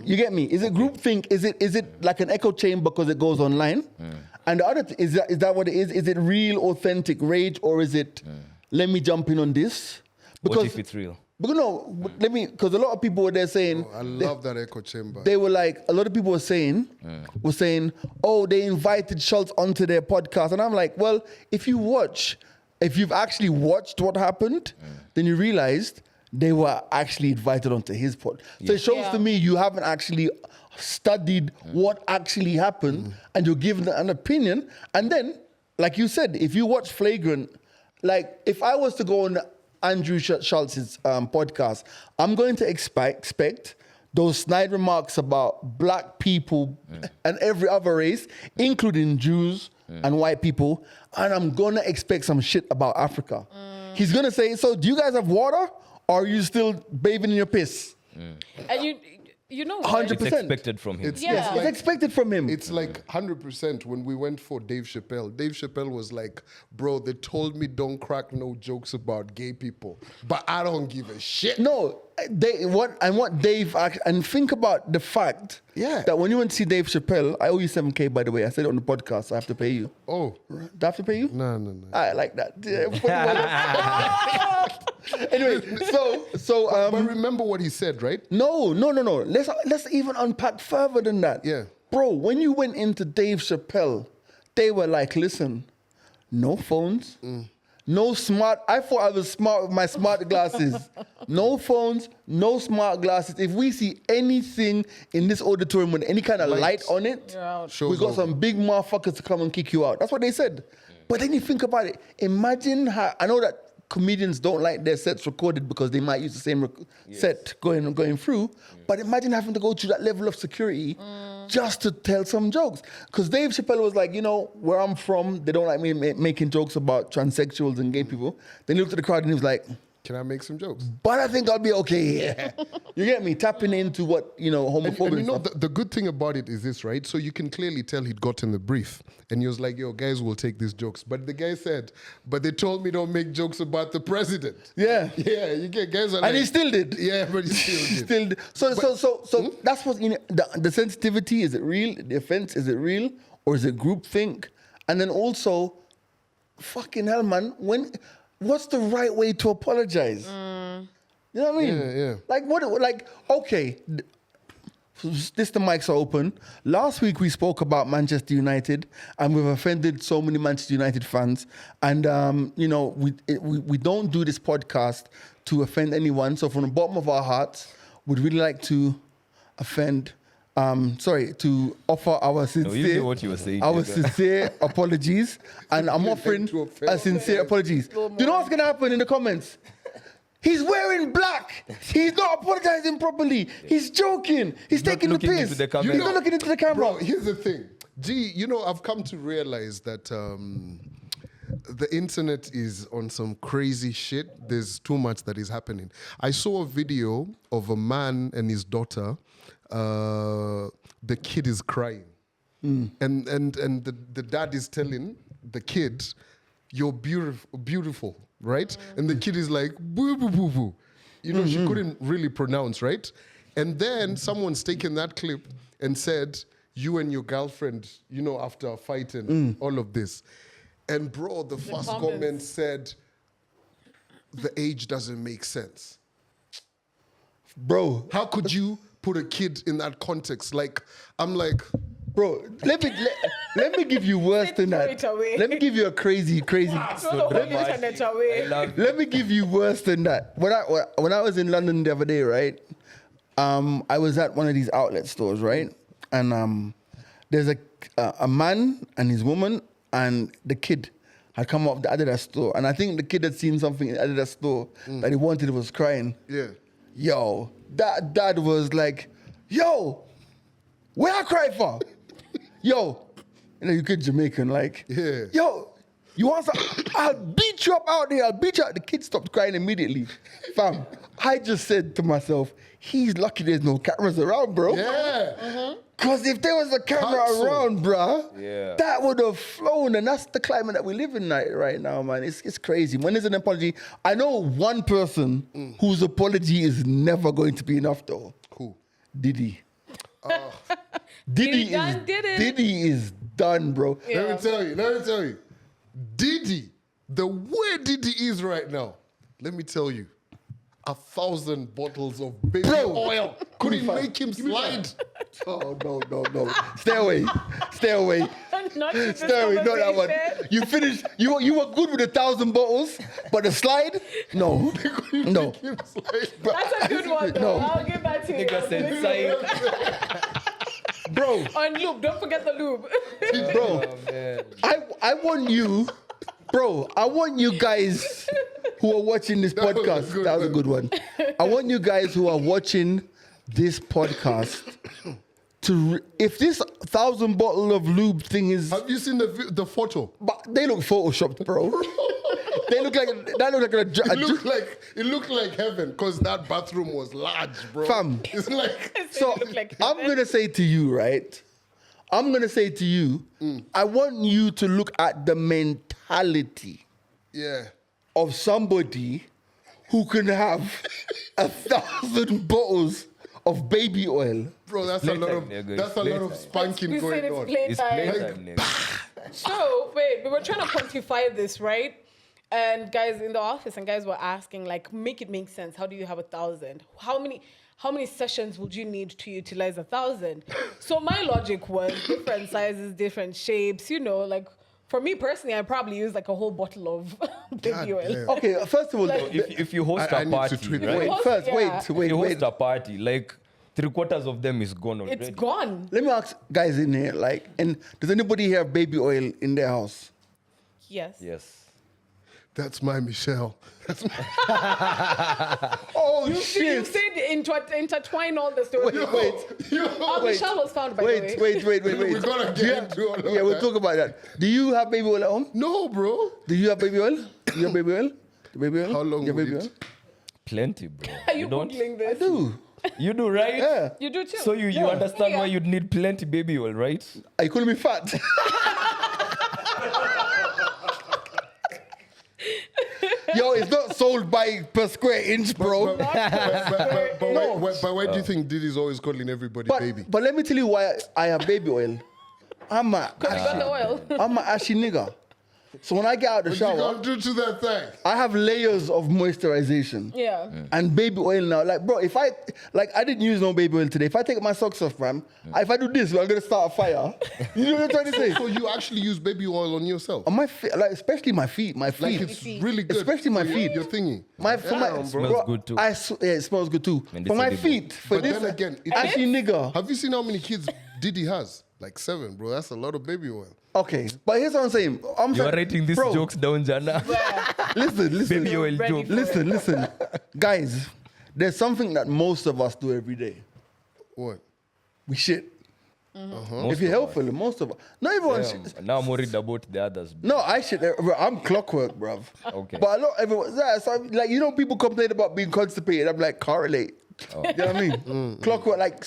You get me? Is it group think? Is it like an echo chamber because it goes online? And the other thing, is that what it is? Is it real, authentic rage, or is it let me jump in on this? What if it's real? But no, let me, because a lot of people were there saying, I love that echo chamber. they were like, a lot of people were saying, oh, they invited Shxts onto their podcast. And I'm like, well, if you've actually watched what happened, then you realized they were actually invited onto his pod. So it shows to me you haven't actually studied what actually happened and you're giving an opinion. And then, like you said, if you watch Flagrant, like if I was to go on Andrew Schultz's podcast, I'm going to expect those snide remarks about black people and every other race, including Jews and white people, and I'm going to expect some shit about Africa. He's going to say, so do you guys have water, or are you still bathing in your piss? And you know what? 100%. It's expected from him. Yes, it's expected from him. It's like 100% when we went for Dave Chappelle. Dave Chappelle was like, bro, they told me don't crack no jokes about gay people, but I don't give a shit. No, what Dave and think about the fact that when you went to see Dave Chappelle, I owe you $7,000 by the way. I said it on the podcast. I have to pay you. Oh, Do I have to pay you? no. I like that. Anyway, so But remember what he said, right? no. Let's even unpack further than that. Yeah. Bro, when you went into Dave Chappelle, they were like, listen, no phones, no smart. I thought I was smart with my smart glasses. No phones, no smart glasses. If we see anything in this auditorium with any kind of light on it, we Show's got over. some big motherfuckers to come and kick you out. That's what they said. But then you think about it. Imagine how, I know that comedians don't like their sets recorded because they might use the same set going through. But imagine having to go through that level of security just to tell some jokes. Because Dave Chappelle was like, you know, where I'm from, they don't like me making jokes about transsexuals and gay people. Then he looked at the crowd and he was like, Can I make some jokes? but I think I'll be okay here. You get me? Tapping into what, homophobia And you know, stuff. the good thing about it is this, right? So you can clearly tell he'd gotten the brief. And he was like, yo, guys will take these jokes. But the guy said, but they told me don't make jokes about the president. Yeah. Yeah, you get guys are And like, he still did. Yeah, but he still did. So that's what the sensitivity, is it real? The offense, is it real? Or is it groupthink? And then also, fucking hell, man, what's the right way to apologize? You know what I mean? Yeah. Like okay, the mics are open. Last week we spoke about Manchester United, and we've offended so many Manchester United fans. And we don't do this podcast to offend anyone. So from the bottom of our hearts, we'd really like to to offer our you sincere, know what you were saying, our Jigga. sincere apologies, and I'm offering to offend. a sincere apologies. Do you know what's gonna happen in the comments? He's wearing black. He's not apologizing properly. He's joking. He's taking the looking piss. into the camera. He's not looking into the camera. Bro, here's the thing. I've come to realize that the internet is on some crazy shit. There's too much that is happening. I saw a video of a man and his daughter. The kid is crying. And the dad is telling the kid, you're beautiful, right? And the kid is like, boo, boo, boo, boo. She couldn't really pronounce, right? And then someone's taken that clip and said, you and your girlfriend, after fighting, all of this. And bro, the first comment said, the age doesn't make sense. Bro, How could you put a kid in that context? Like, I'm like, bro, let me give you worse than that. Throw it away. Let me give you a crazy. Throw the whole internet away. Let me give you worse than that. When I was in London the other day, right? I was at one of these outlet stores, right? And there's a man and his woman and the kid had come off the Adidas store, and I think the kid had seen something in the Adidas store that he wanted. Was crying. yeah. Yo, that dad was like, yo, where I cry for? Yo, you kid Jamaican, like, Yeah. yo, you want some? I'll beat you up out there. I'll beat you out. The kid stopped crying immediately. Fam, I just said to myself, he's lucky there's no cameras around, bro. Yeah. Because if there was a camera Cancel. around, bruh, Yeah. that would have flown. And that's the climate that we live in right now, man. It's crazy. When there's an apology, I know one person whose apology is never going to be enough, though. Who? Diddy. Diddy is done, bro. Let me tell you. Diddy, the way Diddy is right now, let me tell you, 1,000 bottles of baby Bro, oil. Couldn't make him slide. Oh, no. Stay away. Not this Stay away, not that one. conversation. You finished. You were good with 1,000 bottles, but the slide, no. No. Make him slide. That's a good one, though. No. I'll give that to you. Nigga said psych. Bro, On lube, don't forget the lube. bro. I want you, bro. I want you guys who are watching this was a podcast. good That was a good one. I want you guys who are watching this podcast to, if this 1,000 bottle of lube thing is, Have you seen the photo? but they look photoshopped, bro. They look like It looked like heaven because that bathroom was large, bro. Fam. It's like So Look like I'm heaven. gonna say to you, right? I'm gonna say to you, I want you to look at the mentality yeah. of somebody who can have 1,000 bottles of baby oil. Bro, that's a lot of Playtime, nigga. that's a It's lot of playtime. spanking We said going it's on. It's playtime. playtime, nigga. So, wait, we were trying to quantify this, right? And guys in the office and guys were asking, like, make it make sense. How do you have 1,000? How many sessions would you need to utilize 1,000? So my logic was different sizes, different shapes, like for me personally, I probably use like a whole bottle of baby oil. damn. Okay, first of all, If you host I a need to party, tweet right? wait, Host- first, yeah. If you wait. host a party, like 3/4 of them is gone already. It's gone. Let me ask guys in here, like, and does anybody here have baby oil in their house? Yes. Yes. That's my Michelle. That's my Oh You shit! said intertwine all the stories. Oh, wait. Michelle was found, by the way. Wait. We're gonna get into all of Yeah, we'll that. talk about that. Do you have baby oil at home? No, bro. Do you have baby oil? Do you have baby oil? Baby oil? How long You have would baby it- oil? Plenty, bro. Are you don't? Googling this? Do. You do, right? Yeah. You do too. So you Yeah. understand Yeah. why you'd need plenty baby oil, right? Are you calling me fat? Yo, it's not sold by per square inch, bro. But why do you think Diddy's always calling everybody baby? But let me tell you why I have baby oil. I'm a You got the oil. ashy nigga. So when I get out the What you shower, gonna do to that thing? I have layers of moisturization. Yeah. And baby oil now. Like, bro, if I didn't use no baby oil today. If I take my socks off, fam, if I do this, I'm gonna start a fire. You know what I'm trying to say? So you actually use baby oil on yourself? On my feet, like especially my feet. Like it's really good. Especially my for feet. Your thingy. For my Smells good too. yeah, it smells good too. And For it's my edible. feet, for But this then again, it's- ashy nigga. Have you seen how many kids Diddy has? Like 7, bro. That's a lot of baby oil. Okay, but here's what I'm saying. You are writing these bro, jokes down, Jana. Listen. Baby oil Ready joke. for it. Listen. Guys, there's something that most of us do every day. What? We shit. Most If you're of helpful, most of us. Not everyone Damn, shit. now I'm worried about the others. bro. No, I shit. I'm clockwork, bruv. Okay. But a lot everyone. Yeah, so like people complain about being constipated. I'm like, correlate. You know what I mean? Clockwork, like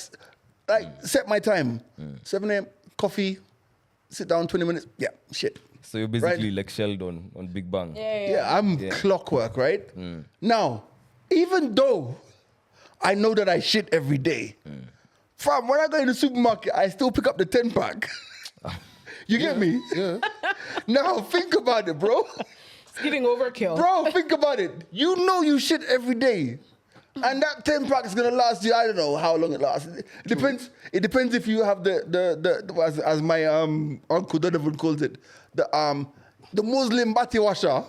set my time. 7 a.m. Coffee. Sit down 20 minutes. Yeah, shit. So you're basically like Sheldon on Big Bang. Yeah, I'm Yeah. clockwork, right? Now, even though I know that I shit every day, fam, when I go in the supermarket, I still pick up the 10-pack. You get me? Yeah. Now, think about it, bro. It's giving overkill. Bro, think about it. You know you shit every day. And that 10-pack is gonna last you. I don't know how long it lasts. It depends. It depends if you have the as my uncle Donovan calls it, the Muslim bati washer.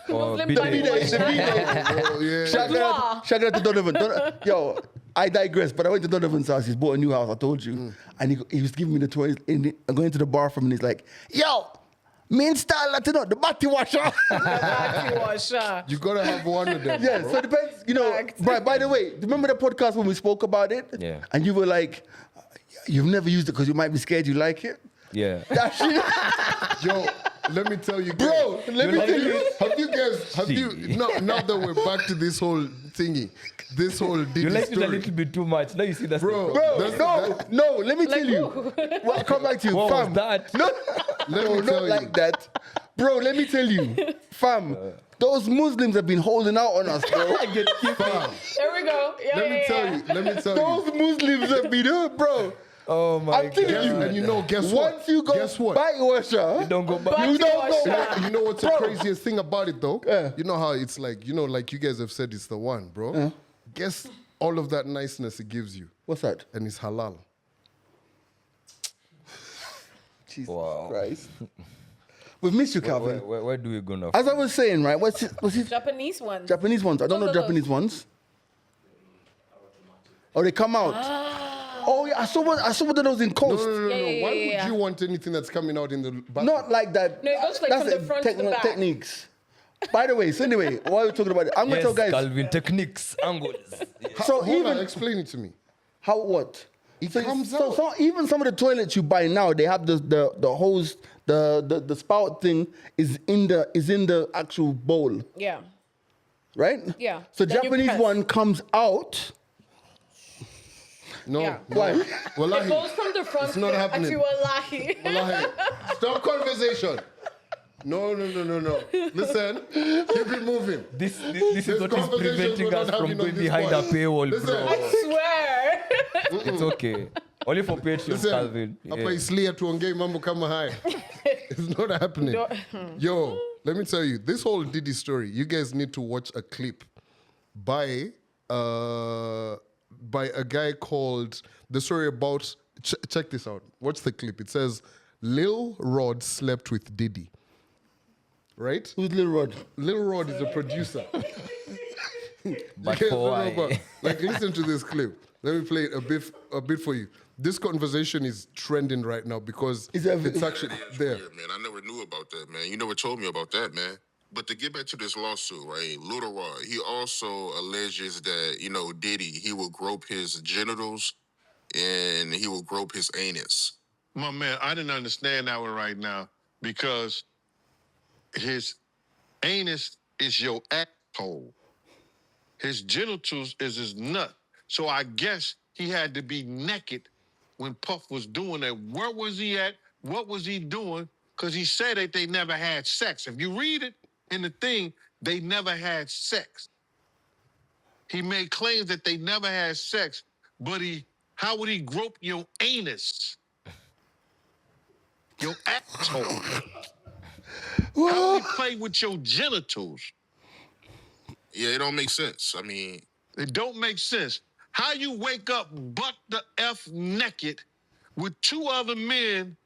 Muslim bidet. body wash. Oh, yeah. Shout out to Donovan. Yo, I digress, but I went to Donovan's house. He's bought a new house. I told you, and he was giving me the toys. I'm going to the bathroom, and he's like, "Yo, me install Latino, the bati washer." Body wash. You gotta have one of them. Yeah, bro. so it depends, Fact. by the way, remember the podcast when we spoke about it? Yeah. And you were like, you've never used it because you might be scared you like it? Yeah. That shit. Yo, let me tell you, guys. Bro, let me like tell you. Have you now that we're back to this whole thingy, this whole Diddy You liked it a story, little bit too much. Now you see that's Bro. the problem. Bro, no, let me tell you. Well, I'll come back to you, What fam. was that? No, Let me not tell you. like that. Bro, let me tell you, fam, those Muslims have been holding out on us, bro. I get kicked. Fam, There we go. Yeah, let me tell you. Those Muslims have been, bro. Oh my I'm telling you. And you know, guess what? Once you go Guess what? bike washer, Don't go back. you don't go back. You know what's the Bro. craziest thing about it though? Yeah. You know how it's like, you know, like you guys have said it's the one, bro. Guess all of that niceness it gives you. What's that? And it's halal. Jesus Wow. Christ. We've missed you, Calvin. Where do we go now? As I was saying, right? What's it? Japanese ones. Japanese ones. I don't know No. Japanese ones. Oh, they come out. Oh yeah, I saw one of those in Coast. No. Yeah, Why yeah. would you want anything that's coming out in the back? Not like that. No, it goes like from the front to the back. Techniques. By the way, so anyway, while we're talking about it, I'm gonna Yes, tell guys. Calvin, techniques, angles. So Hold on, even explain it to me. how what? It So, comes so, out. so even some of the toilets you buy now, they have the hose, the spout thing is in the actual bowl, Yeah. right? Yeah. So Then you Japanese press. one comes out. No. Yeah. no. Why? It Wallahi. goes from the front. It's not happening. Actually, wallahi. Wallahi. Stop conversation. No. Listen, keep it moving. This This is what is conversation preventing we're not us from having on going this behind a pod. paywall, Listen. bro. I swear. It's okay. Only for Patreon, Listen, Calvin. hapa Yeah. islia tuongei mambo kama haya. It's not happening. Yo, let me tell you, this whole Diddy story, you guys need to watch a clip by a guy called, the story about, check this out. Watch the clip. It says, Lil Rod slept with Diddy. Right? Who's Lil Rod? Lil Rod is a producer. But You guys for don't know why? about- like, listen to this clip. Let me play it a bit for you. This conversation is trending right now because Is it- it's actually there. Weird, man. I never knew about that, man. You never told me about that, man. But to get back to this lawsuit, right? Lil Rod, he also alleges that, you know, Diddy, he will grope his genitals and he will grope his anus. My man, I didn't understand that one right now because his anus is your asshole. His genitals is his nut. So I guess he had to be naked when Puff was doing that. Where was he at? What was he doing? Because he said that they never had sex. If you read it in the thing, they never had sex. He made claims that they never had sex, but how would he grope your anus? Your asshole. How would he play with your genitals? Yeah, it don't make sense. I mean, It don't make sense. How you wake up butt the F naked with two other men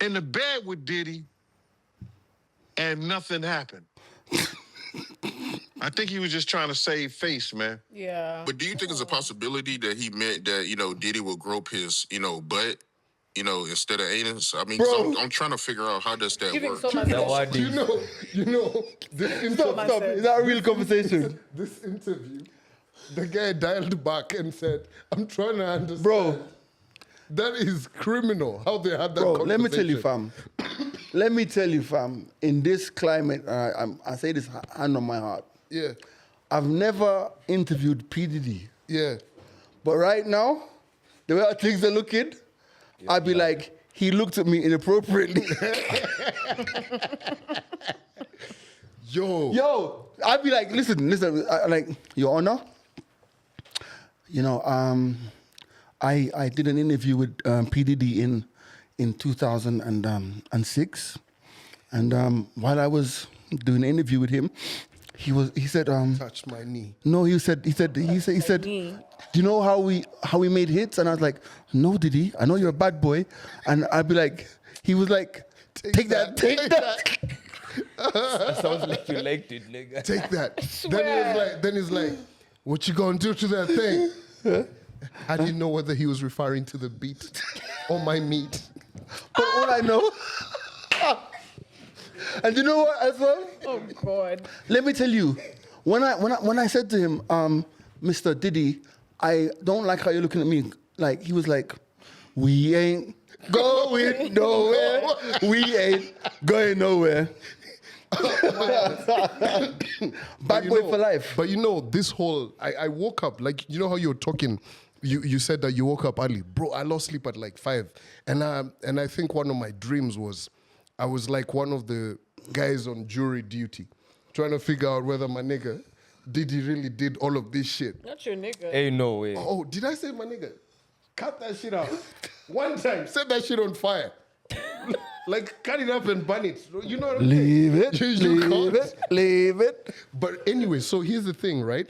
in the bed with Diddy and nothing happened? I think he was just trying to save face, man. Yeah. but do you think it's a possibility that he meant that, you know, Diddy will grope his, you know, butt, you know, instead of anus? I mean, 'cause Bro. I'm trying to figure out how does that Giving work. so much The sense. word You is, know, this Stop. interview, Is that a real conversation? this interview, the guy dialed back and said, I'm trying to understand. Bro. That is criminal, how they had that Bro, conversation. let me tell you, fam. Let me tell you, fam. In this climate, I say this hand on my heart. Yeah, I've never interviewed P Diddy, yeah. but right now, the way things are looking, I'd be like, he looked at me inappropriately. Yo, I'd be like, listen, like, Your Honor, you know, I did an interview with P Diddy in 2006, and while I was doing an interview with him, he said, Touch my knee. no, he said, do you know how we made hits? And I was like, no, Diddy, I know you're a bad boy, and I'd be like, he was like, take that. sounds like you liked it, nigga. Take that. Then he's like, what you gonna do to that thing? I didn't know whether he was referring to the beat or my meat. But all I know, and you know what as well? Oh God. Let me tell you, when I said to him, Mr. Diddy, I don't like how you're looking at me. Like, he was like, we ain't going nowhere. We ain't going nowhere. Bad boy for life. But you know, this whole, I woke up, like, you know how you're talking, you said that you woke up early. Bro, I lost sleep at like 5. And I think one of my dreams was, I was like one of the guys on jury duty, trying to figure out whether my nigga, Diddy really did all of this shit. Not your nigga. Hey, no way. Oh, did I say my nigga? Cut that shit out. One time, set that shit on fire. Like, cut it up and burn it. You know what I'm Leave saying? it, You leave can't. it, leave it. But anyway, so here's the thing, right?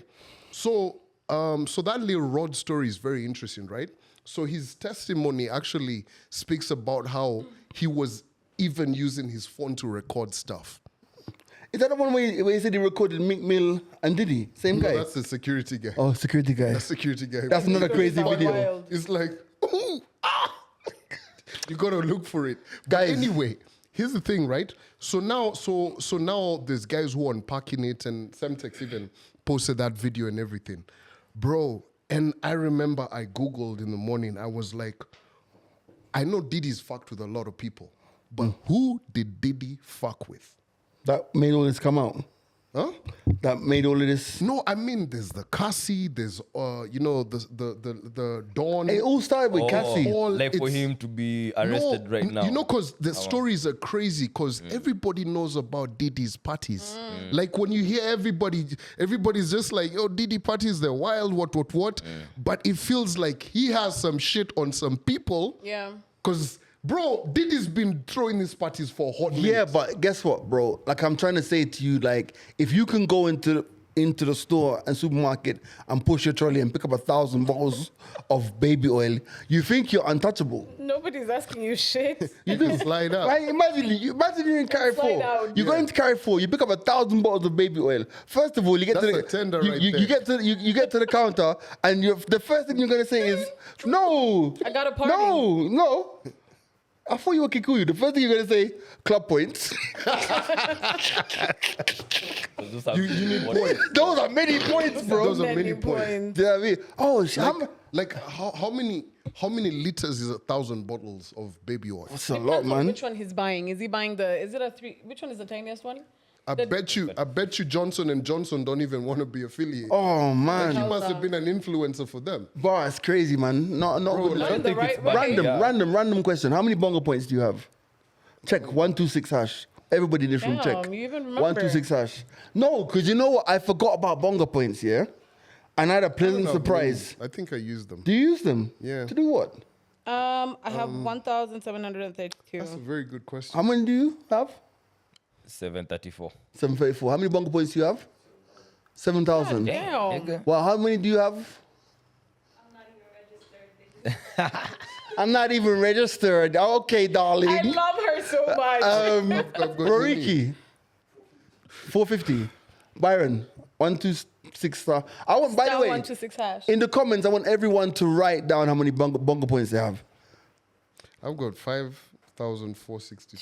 So that little Rod story is very interesting, right? So his testimony actually speaks about how he was even using his phone to record stuff. Is that the one where he said he recorded Meek Mill and Diddy? Same No, guy? that's the security guy. Oh, security guy. That's security guy. That's another crazy Sound video. wild. It's like, ooh, ah. You gotta look for it. But Guys. anyway, here's the thing, right? So now there's guys who are unpacking it, and Semtex even posted that video and everything. Bro, and I remember I Googled in the morning, I was like, I know Diddy's fucked with a lot of people, but who did Diddy fuck with? That made all this come out. Huh? That made all of this. No, I mean, there's the Cassie, there's the Dawn. It all started with Cassie. all- Like for it's- him to be arrested right now. You know, because the stories are crazy because everybody knows about Diddy's parties. Like when you hear everybody's just like, yo, Diddy parties, they're wild, what. But it feels like he has some shit on some people. Yeah. Because, bro, Diddy's been throwing his parties for a hot Yeah, minute. but guess what, bro? Like I'm trying to say to you, like if you can go into the store and supermarket and push your trolley and pick up 1,000 bottles of baby oil, you think you're untouchable. Nobody's asking you shit. You do slide up. Right? Imagine you're in Carrefour. out. You go into Carrefour, you pick up 1,000 bottles of baby oil. First of all, you get That's to a tender you, right you, there. you get to the counter, and the first thing you're gonna say is, "No, I got a party." No. I thought you were Kikuyu. The first thing you're gonna say, club points. You need points. Those are many points, bro. Those are Many many points. points. Do you know what I mean? Oh, Like how many liters is 1,000 bottles of baby oil? that's a lot, Depends on man. which one he's buying. Is he buying is it a 3? Which one is the tiniest one? I bet you Johnson and Johnson don't even want to be affiliated. Oh He man, must have been an influencer for them. bro, it's crazy, man. Not good. like- Not in the right way. Random question. How many bongo points do you have? Check 126 hash. Everybody in this room, check. Damn, you even remember. 126 hash. No, because you know what? I forgot about bongo points, yeah? And I had a pleasant surprise. I think I used them. Do you use them? Yeah. To do what? I have 1,732. That's a very good question. How many do you have? 734. 734. How many bongo points do you have? 7,000. Damn. Well, how many do you have? I'm not even registered. Okay, darling. I love her so much. I've got Roriki, 450. Byron, 126 star. I want, by the Star way, 126 hash. in the comments, I want everyone to write down how many bongo points they have. I've got 5,462.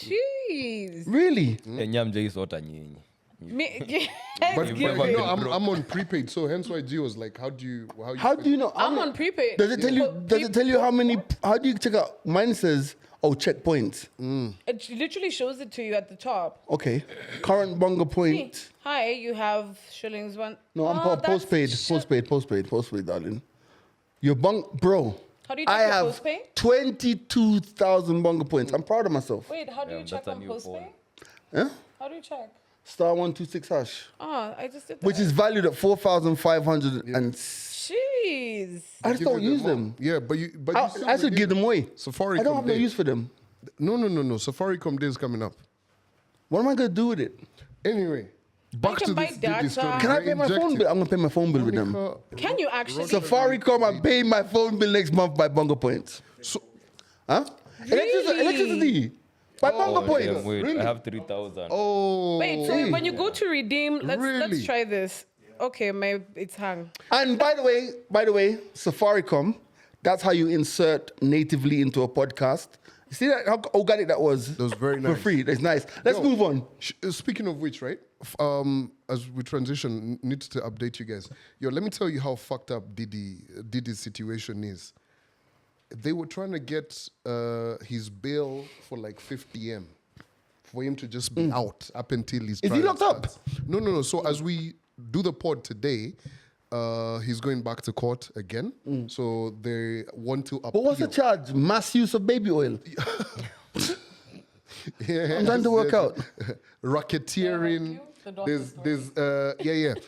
Jeez. Really? Nyamjaisota nyinyi. But You've no, never been I'm on prepaid, so hence why G was like, how do you know? I'm on prepaid. Does it tell you? Does it tell you how many? How do you check out? Mine says, "Oh, check points." It literally shows it to you at the top. Okay, current bongo point. Hi, you have shillings one. No, I'm Oh, that's postpaid, darling. Your bro. How do you I check your have postpaid? 22,000 bongo points. I'm proud of myself. Wait, how do you check that's a on new postpaid? Huh? How do you check? Star 126 hash, Oh, I just did that. which is valued at 4,500 and. Jeez. I just don't use them. Yeah, but you still I should give them away. Safaricom I don't have no Day. use for them. No. Safaricom Day is coming up. What am I gonna do with it? Anyway, back can to buy this Diddy data. story. Can I pay my phone bill? I'm gonna pay my phone bill with them. Can you actually? Safaricom, I'm paying my phone bill next month by bongo points. So, Huh? Electricity. By bongo points. Damn, wait, I have 3,000. Wait, so when you go to redeem, let's Really? try this. Okay, it's hung. And by the way, Safaricom, that's how you insert natively into a podcast. You see that how organic that was? That was very For nice. free. That's nice. Let's Yo, move on. Speaking of which, right? As we transition, need to update you guys. Yo, let me tell you how fucked up Diddy's situation is. They were trying to get his bail for like 50 M for him to just be out up until his Is he trial locked up? starts. No. So as we do the pod today, he's going back to court again. So they want to appeal. But what's the charge? Mass use of baby oil. Yeah, I'm trying to work out. Racketeering,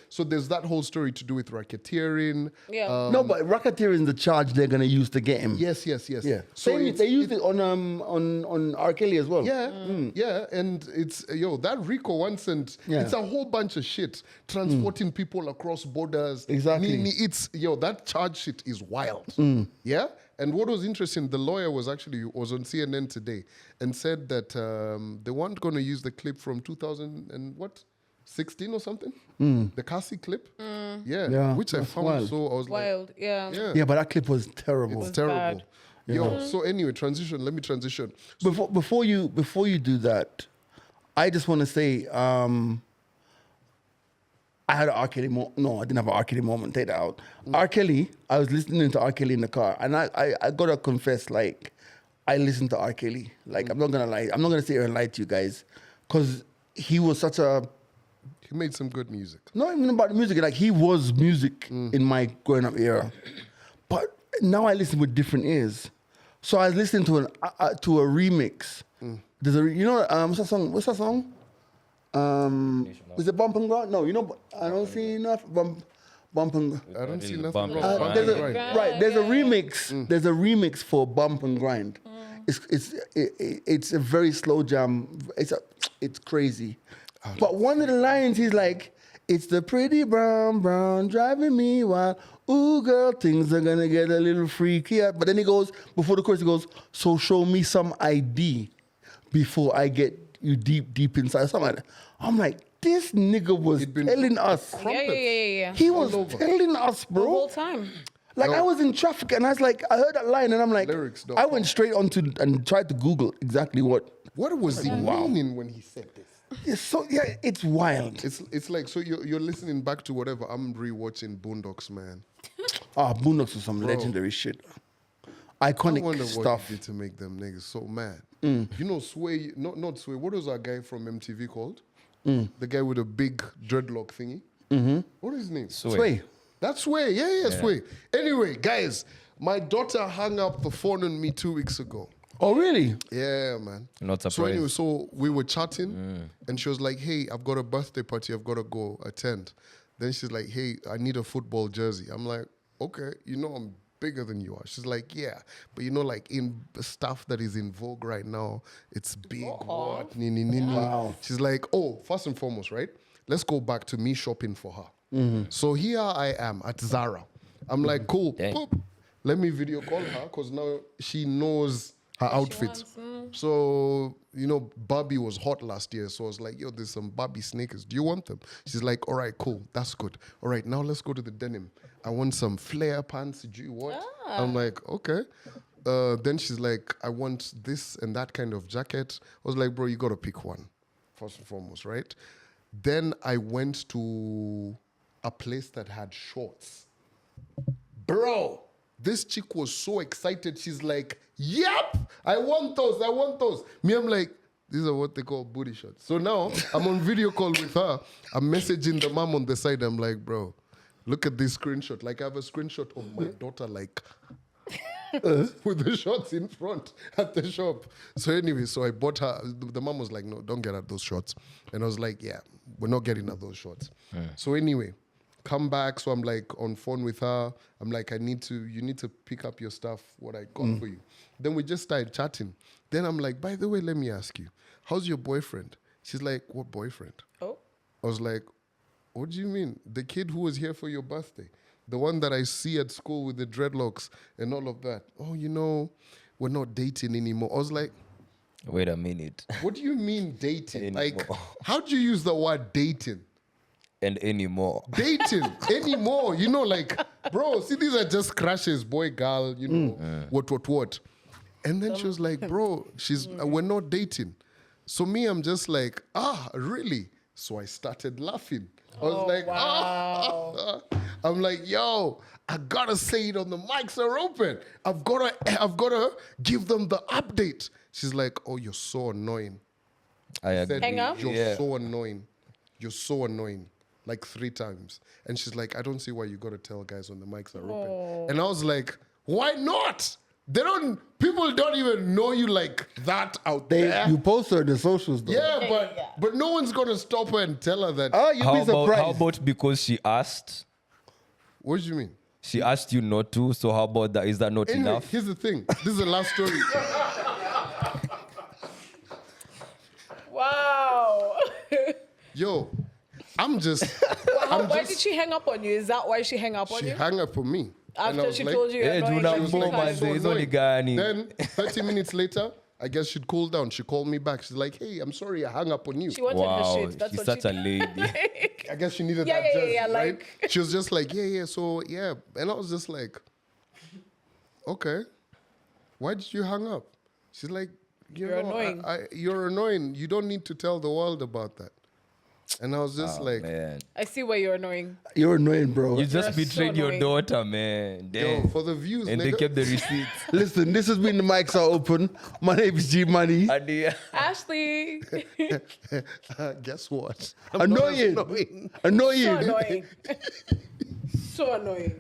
So there's that whole story to do with racketeering. Yeah. No, but racketeering is the charge they're gonna use to get him. Yes. Yeah. So Same, they used it on R. Kelly as well. Yeah, yeah, and it's that RICO one cent. Yeah. It's a whole bunch of shit transporting people across borders. Exactly. It's that charge shit is wild. Yeah, and what was interesting, the lawyer was on CNN today and said that they weren't going to use the clip from 2016 or something. The Cassie clip. Yeah, which I found wild. so I was Wild. like, Yeah. Yeah, but that clip was terrible. it's terrible. bad. So anyway, transition. Let me transition. Before you do that, I just want to say, I had an R. Kelly moment. No, I didn't have an R. Kelly moment. Take that out. R. Kelly, I was listening to R. Kelly in the car, and I gotta confess, like, I listened to R. Kelly. Like, I'm not gonna lie. I'm not gonna sit here and lie to you guys, because he was such a. He made some good music. Not even about the music. Like, he was music in my growing up era, but now I listen with different ears. So I was listening to a remix. There's what's that song? What's that song? Was it Bump and Grind? No, I don't see enough bump and. I don't see nothing Bump wrong. and There's a, Grind. right, there's a remix. There's a remix for Bump and Grind. It's a very slow jam. It's crazy. But one of the lines, he's like, "It's the pretty brown driving me wild. Ooh, girl, things are gonna get a little freaky." But then he goes, before the chorus, he goes, "So show me some ID before I get you deep inside." Something like that. I'm like, this nigga was telling us. Yeah. He was telling us, bro. The whole time. Like, I was in traffic and I was like, I heard that line and I'm like, Lyrics.com. I went straight on to and tried to Google exactly what. What was he meaning when he said this? It's wild. It's like, so you're listening back to whatever. I'm rewatching Boondocks, man. Boondocks was some legendary shit. I Iconic wonder what stuff. he did to make them niggas so mad. Sway, not Sway. What was that guy from MTV called? The guy with a big dreadlock thingy. What is his name? Sway. That's Sway. Yeah, Sway. Anyway, guys, my daughter hung up the phone on me 2 weeks ago. Oh, really? Yeah, man. Not surprised. So anyway, so we were chatting, and she was like, "Hey, I've got a birthday party. I've got to go attend." Then she's like, "Hey, I need a football jersey." I'm like, "Okay, I'm bigger than you are." She's like, "Yeah, but like in the stuff that is in vogue right now, it's big. What? Wow." She's like, "Oh, first and foremost, right? Let's go back to me shopping for her." So here I am at Zara. I'm like, "Cool, boop. Let me video call her because now she knows her outfit." So, Barbie was hot last year. So I was like, "Yo, there's some Barbie sneakers. Do you want them?" She's like, "All right, cool. That's good. All right, now let's go to the denim. I want some flare pants. Do you want?" I'm like, "Okay." Then she's like, "I want this and that kind of jacket." I was like, "Bro, you got to pick one, first and foremost, right?" Then I went to a place that had shorts. Bro, this chick was so excited. She's like, "Yep, I want those. Me, I'm like, these are what they call booty shots. So now I'm on video call with her. I'm messaging the mom on the side. I'm like, "Bro, look at this screenshot." Like, I have a screenshot of my daughter, like, with the shots in front at the shop. So anyway, so I bought her. The mom was like, "No, don't get her those shots." And I was like, "Yeah, we're not getting her those shots." So anyway, come back. So I'm like on phone with her. I'm like, you need to pick up your stuff, what I got for you. Then we just started chatting. Then I'm like, "By the way, let me ask you, how's your boyfriend?" She's like, "What boyfriend?" Oh. I was like, "What do you mean? The kid who was here for your birthday? The one that I see at school with the dreadlocks and all of that." "Oh, we're not dating anymore." I was like, Wait a minute. "What do you mean dating? Like, Anymore. how do you use the word dating? And anymore. Dating anymore? Like, bro, see, these are just crashes, boy, girl, what. And then she was like, "Bro, we're not dating." So me, I'm just like, really? So I started laughing. I was like, wow. I'm like, "Yo, I gotta say it on the mics are open. I've gotta give them the update." She's like, "Oh, you're so annoying." I agree. Said, Hang up? "You're so annoying. You're so annoying." Like 3 times. And she's like, "I don't see why you gotta tell guys when the mics are open." And I was like, "Why not? People don't even know you like that out there. You post her on the socials though. Yeah, but no one's gonna stop her and tell her that. Oh, you'll be surprised. How about because she asked? What do you mean? She asked you not to, so how about that? Is that not Anyway, enough? here's the thing. This is the last story. Wow. Yo, Why did she hang up on you? Is that why she hung up on she you? hung up on me. And I After was she like, told you, Eh, you're annoying, Juna like, She was Mboma, like, man, so it's only annoying. Gani. Then 30 minutes later, I guess she'd cool down. She called me back. She's like, hey, I'm sorry I hung up on you. she wanted her Wow, shit. That's she's what such she a lady. I guess she needed Yeah, that yeah, judge, yeah, right? like- She was just like, yeah. So, yeah. And I was just like, okay. Why did you hang up? She's like, You're annoying. You're annoying. You don't need to tell the world about that. And I was just like, Man. I see why you're annoying. You're annoying, bro. You just You're so betrayed your annoying. daughter, man. Damn. yo, for the views, And they nigga. kept the receipts. Listen, this has been the mics are open. My name is G Money. And they- Ashley. Guess what? Annoying. So Annoying. annoying. So annoying.